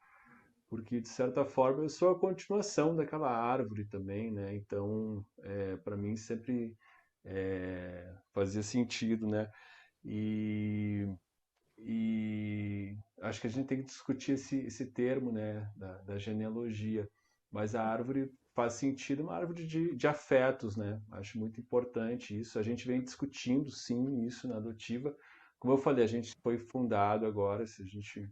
porque de certa forma eu sou a continuação daquela árvore também, né? Então, para mim sempre fazia sentido, né? E acho que a gente tem que discutir esse termo, né, da genealogia. Mas a árvore faz sentido, uma árvore de afetos, né? Acho muito importante isso. A gente vem discutindo, sim, isso na adotiva. Como eu falei, a gente foi fundado agora, se a gente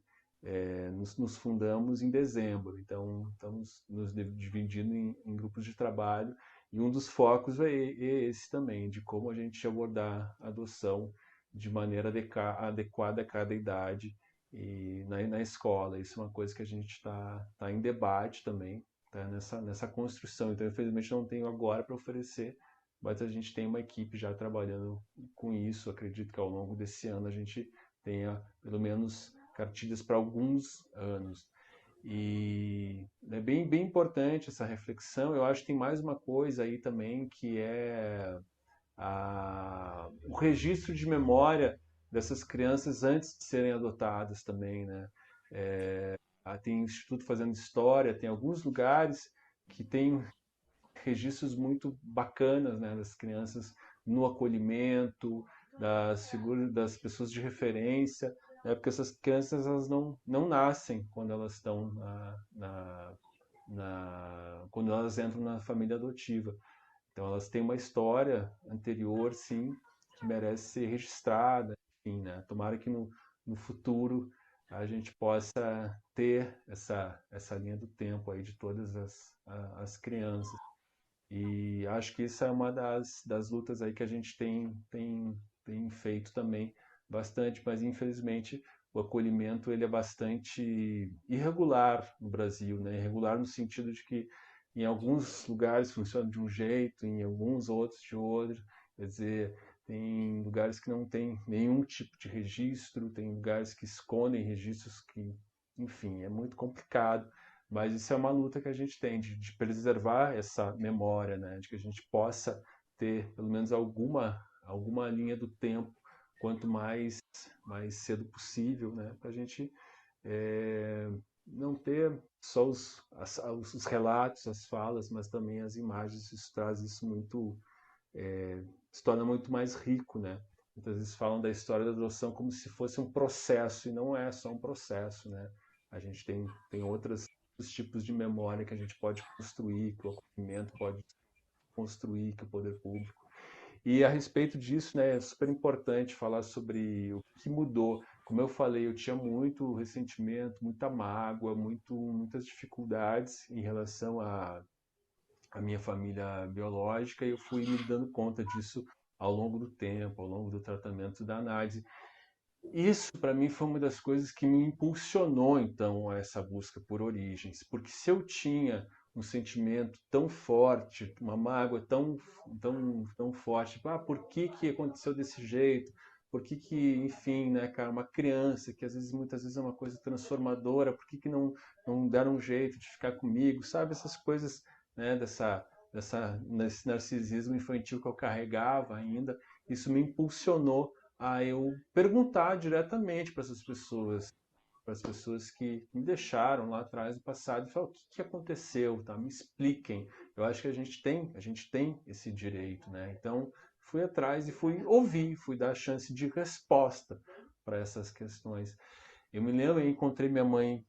nos fundamos em dezembro, então estamos nos dividindo em grupos de trabalho e um dos focos é esse também, de como a gente abordar a adoção de maneira adequada a cada idade e na escola. Isso é uma coisa que a gente está em debate também, tá nessa construção. Então, infelizmente, não tenho agora para oferecer, mas a gente tem uma equipe já trabalhando com isso. Acredito que ao longo desse ano a gente tenha pelo menos cartilhas para alguns anos. E é bem importante essa reflexão. Eu acho que tem mais uma coisa aí também que é o registro de memória dessas crianças antes de serem adotadas também, né? Tem instituto fazendo história, tem alguns lugares que tem registros muito bacanas, né, das crianças no acolhimento, das figuras das pessoas de referência, né, porque essas crianças elas não nascem quando elas estão quando elas entram na família adotiva. Então elas têm uma história anterior, sim, que merece ser registrada, enfim, né? Tomara que no futuro a gente possa ter essa linha do tempo aí de todas as crianças. E acho que isso é uma das lutas aí que a gente tem feito também bastante, mas infelizmente o acolhimento ele é bastante irregular no Brasil, né? Irregular no sentido de que em alguns lugares funciona de um jeito, em alguns outros de outro. Quer dizer, tem lugares que não tem nenhum tipo de registro, tem lugares que escondem registros que, enfim, é muito complicado. Mas isso é uma luta que a gente tem de preservar essa memória, né? De que a gente possa ter pelo menos alguma linha do tempo, quanto mais cedo possível, né? Para a gente não ter só os relatos, as falas, mas também as imagens. Isso traz isso muito, se torna muito mais rico, né? Muitas vezes falam da história da adoção como se fosse um processo, e não é só um processo, né? A gente tem outras os tipos de memória que a gente pode construir, que o acolhimento pode construir, que o poder público. E a respeito disso, né, é super importante falar sobre o que mudou. Como eu falei, eu tinha muito ressentimento, muita mágoa, muitas dificuldades em relação à minha família biológica, e eu fui me dando conta disso ao longo do tempo, ao longo do tratamento da análise. Isso, para mim, foi uma das coisas que me impulsionou, então, a essa busca por origens. Porque se eu tinha um sentimento tão forte, uma mágoa tão forte, tipo, por que que aconteceu desse jeito? Por que que, enfim, né, cara, uma criança que muitas vezes é uma coisa transformadora, por que que não deram um jeito de ficar comigo? Sabe, essas coisas, né, desse narcisismo infantil que eu carregava ainda, isso me impulsionou a eu perguntar diretamente para as pessoas que me deixaram lá atrás no passado, e falar o que aconteceu, tá? Me expliquem. Eu acho que a gente tem esse direito, né? Então, fui atrás e fui ouvir, fui dar a chance de resposta para essas questões. Eu me lembro, eu encontrei minha mãe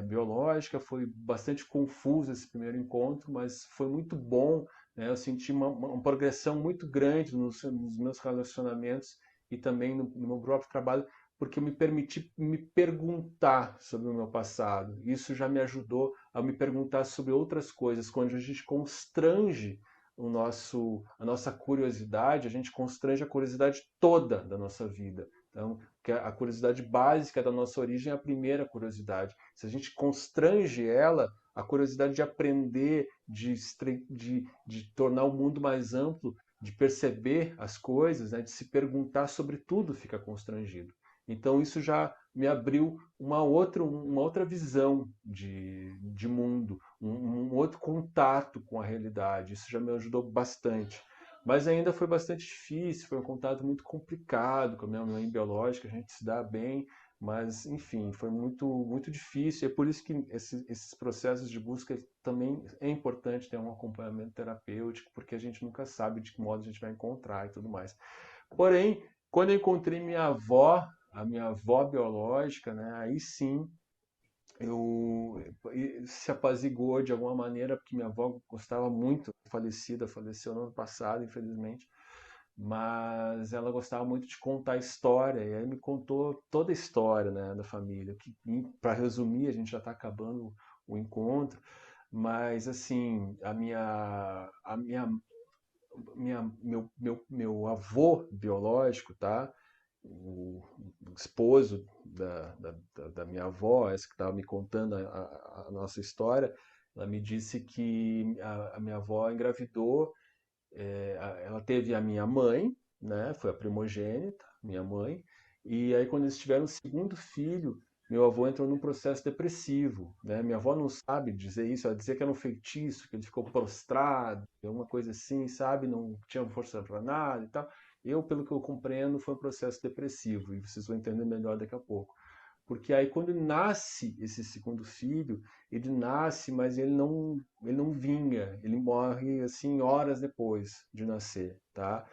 biológica, foi bastante confuso esse primeiro encontro, mas foi muito bom, né? Eu senti uma progressão muito grande nos meus relacionamentos e também no meu próprio trabalho, porque eu me permiti me perguntar sobre o meu passado. Isso já me ajudou a me perguntar sobre outras coisas. Quando a gente constrange a nossa curiosidade, a gente constrange a curiosidade toda da nossa vida. Então, que a curiosidade básica da nossa origem é a primeira curiosidade. Se a gente constrange ela, a curiosidade de aprender, de tornar o mundo mais amplo, de perceber as coisas, né, de se perguntar sobre tudo, fica constrangido. Então isso já me abriu uma outra visão de mundo, um outro contato com a realidade. Isso já me ajudou bastante. Mas ainda foi bastante difícil, foi um contato muito complicado com a minha mãe biológica, a gente se dá bem, mas enfim, foi muito difícil. É por isso que esses processos de busca também é importante ter um acompanhamento terapêutico, porque a gente nunca sabe de que modo a gente vai encontrar e tudo mais. Porém, quando eu encontrei a minha avó biológica, né, aí sim eu se apaziguou de alguma maneira, porque minha avó gostava muito, faleceu no ano passado, infelizmente, mas ela gostava muito de contar história, e aí me contou toda a história, né, da família, que, para resumir, a gente já está acabando o encontro, mas assim, meu avô biológico, tá? O esposo da minha avó, essa que estava me contando a nossa história, ela me disse que a minha avó engravidou, ela teve a minha mãe, né? Foi a primogênita, minha mãe, e aí quando eles tiveram o segundo filho, meu avô entrou num processo depressivo, né? Minha avó não sabe dizer isso, ela dizia que era um feitiço, que ele ficou prostrado, alguma coisa assim, sabe? Não tinha força para nada e tal. Pelo que eu compreendo, foi um processo depressivo, e vocês vão entender melhor daqui a pouco. Porque aí quando nasce esse segundo filho, ele nasce, mas ele não vinga, ele morre assim horas depois de nascer, tá?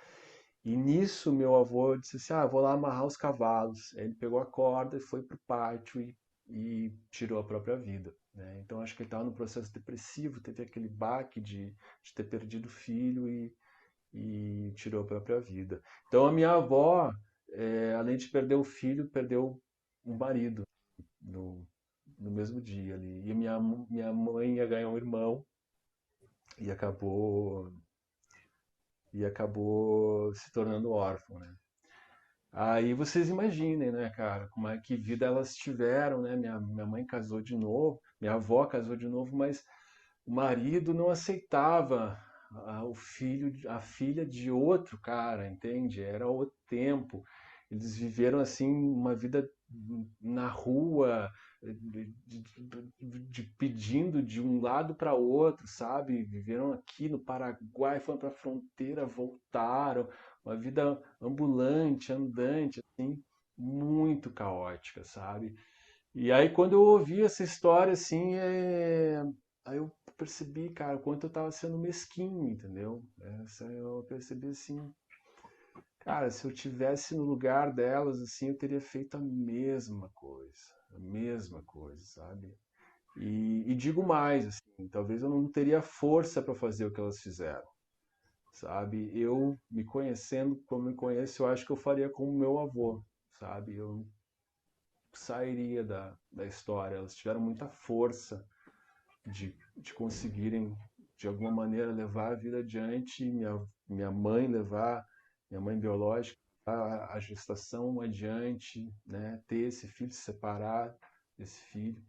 E nisso meu avô disse assim, vou lá amarrar os cavalos. Aí ele pegou a corda e foi pro pátio e tirou a própria vida, né? Então acho que ele estava no processo depressivo, teve aquele baque de ter perdido o filho e tirou a própria vida. Então a minha avó, além de perder o filho, perdeu o marido no, no mesmo dia ali. E minha mãe ia ganhar um irmão e acabou se tornando órfão, né? Aí vocês imaginem, né, cara, como é que vida elas tiveram, né? Minha mãe casou de novo, minha avó casou de novo, mas o marido não aceitava a filha de outro cara, entende? Era o tempo. Eles viveram assim uma vida na rua, pedindo de um lado para outro, sabe? Viveram aqui no Paraguai, foram para a fronteira, voltaram, uma vida ambulante, andante, assim, muito caótica, sabe? E aí quando eu ouvi essa história, assim, aí eu percebi, cara, o quanto eu tava sendo mesquinho, entendeu? Eu percebi assim, cara, se eu tivesse no lugar delas, assim, eu teria feito a mesma coisa, sabe? E digo mais, assim, talvez eu não teria força para fazer o que elas fizeram, sabe? Eu, me conhecendo como me conheço, eu acho que eu faria como meu avô, sabe? Eu sairia da história. Elas tiveram muita força de conseguirem, de alguma maneira, levar a vida adiante, minha mãe levar, minha mãe biológica, a gestação adiante, né? Ter esse filho, se separar desse filho.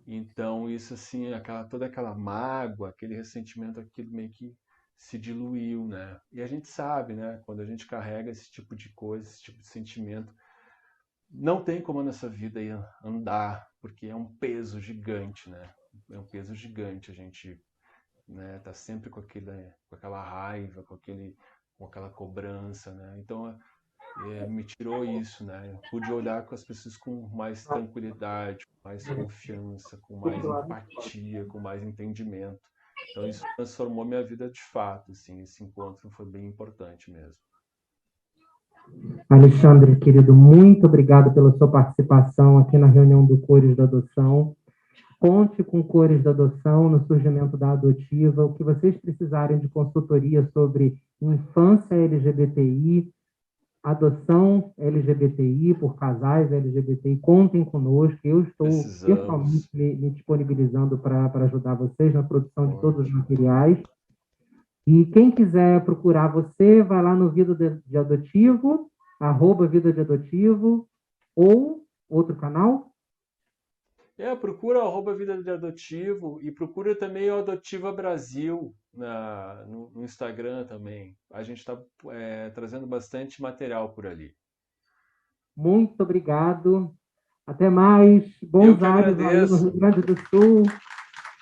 Então, isso assim, toda aquela mágoa, aquele ressentimento, aquilo meio que se diluiu, né? E a gente sabe, né? Quando a gente carrega esse tipo de coisa, esse tipo de sentimento, não tem como nessa vida aí andar, porque é um peso gigante, né? É um peso gigante. A gente, né, tá sempre com aquela raiva, com aquela cobrança, né? Então, me tirou isso, né? Eu pude olhar com as pessoas com mais tranquilidade, com mais confiança, com mais empatia, com mais entendimento. Então isso transformou minha vida de fato, assim, esse encontro foi bem importante mesmo. Alexandre, querido, muito obrigado pela sua participação aqui na reunião do Cores da Adoção. Conte com Cores da Adoção no surgimento da adotiva. O que vocês precisarem de consultoria sobre infância LGBTI, adoção LGBTI por casais LGBTI, contem conosco. Eu estou pessoalmente me disponibilizando para ajudar vocês na produção de todos os materiais. E quem quiser procurar você, vai lá no Vida de Adotivo, @Vida de Adotivo, ou outro canal? Procura o @Vida de Adotivo e procura também o Adotiva Brasil no Instagram também. A gente está trazendo bastante material por ali. Muito obrigado. Até mais. Bons áreas aí no Rio Grande do Sul.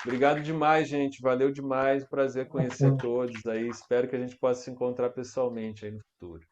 Obrigado demais, gente. Valeu demais. Prazer conhecer todos aí. Espero que a gente possa se encontrar pessoalmente aí no futuro.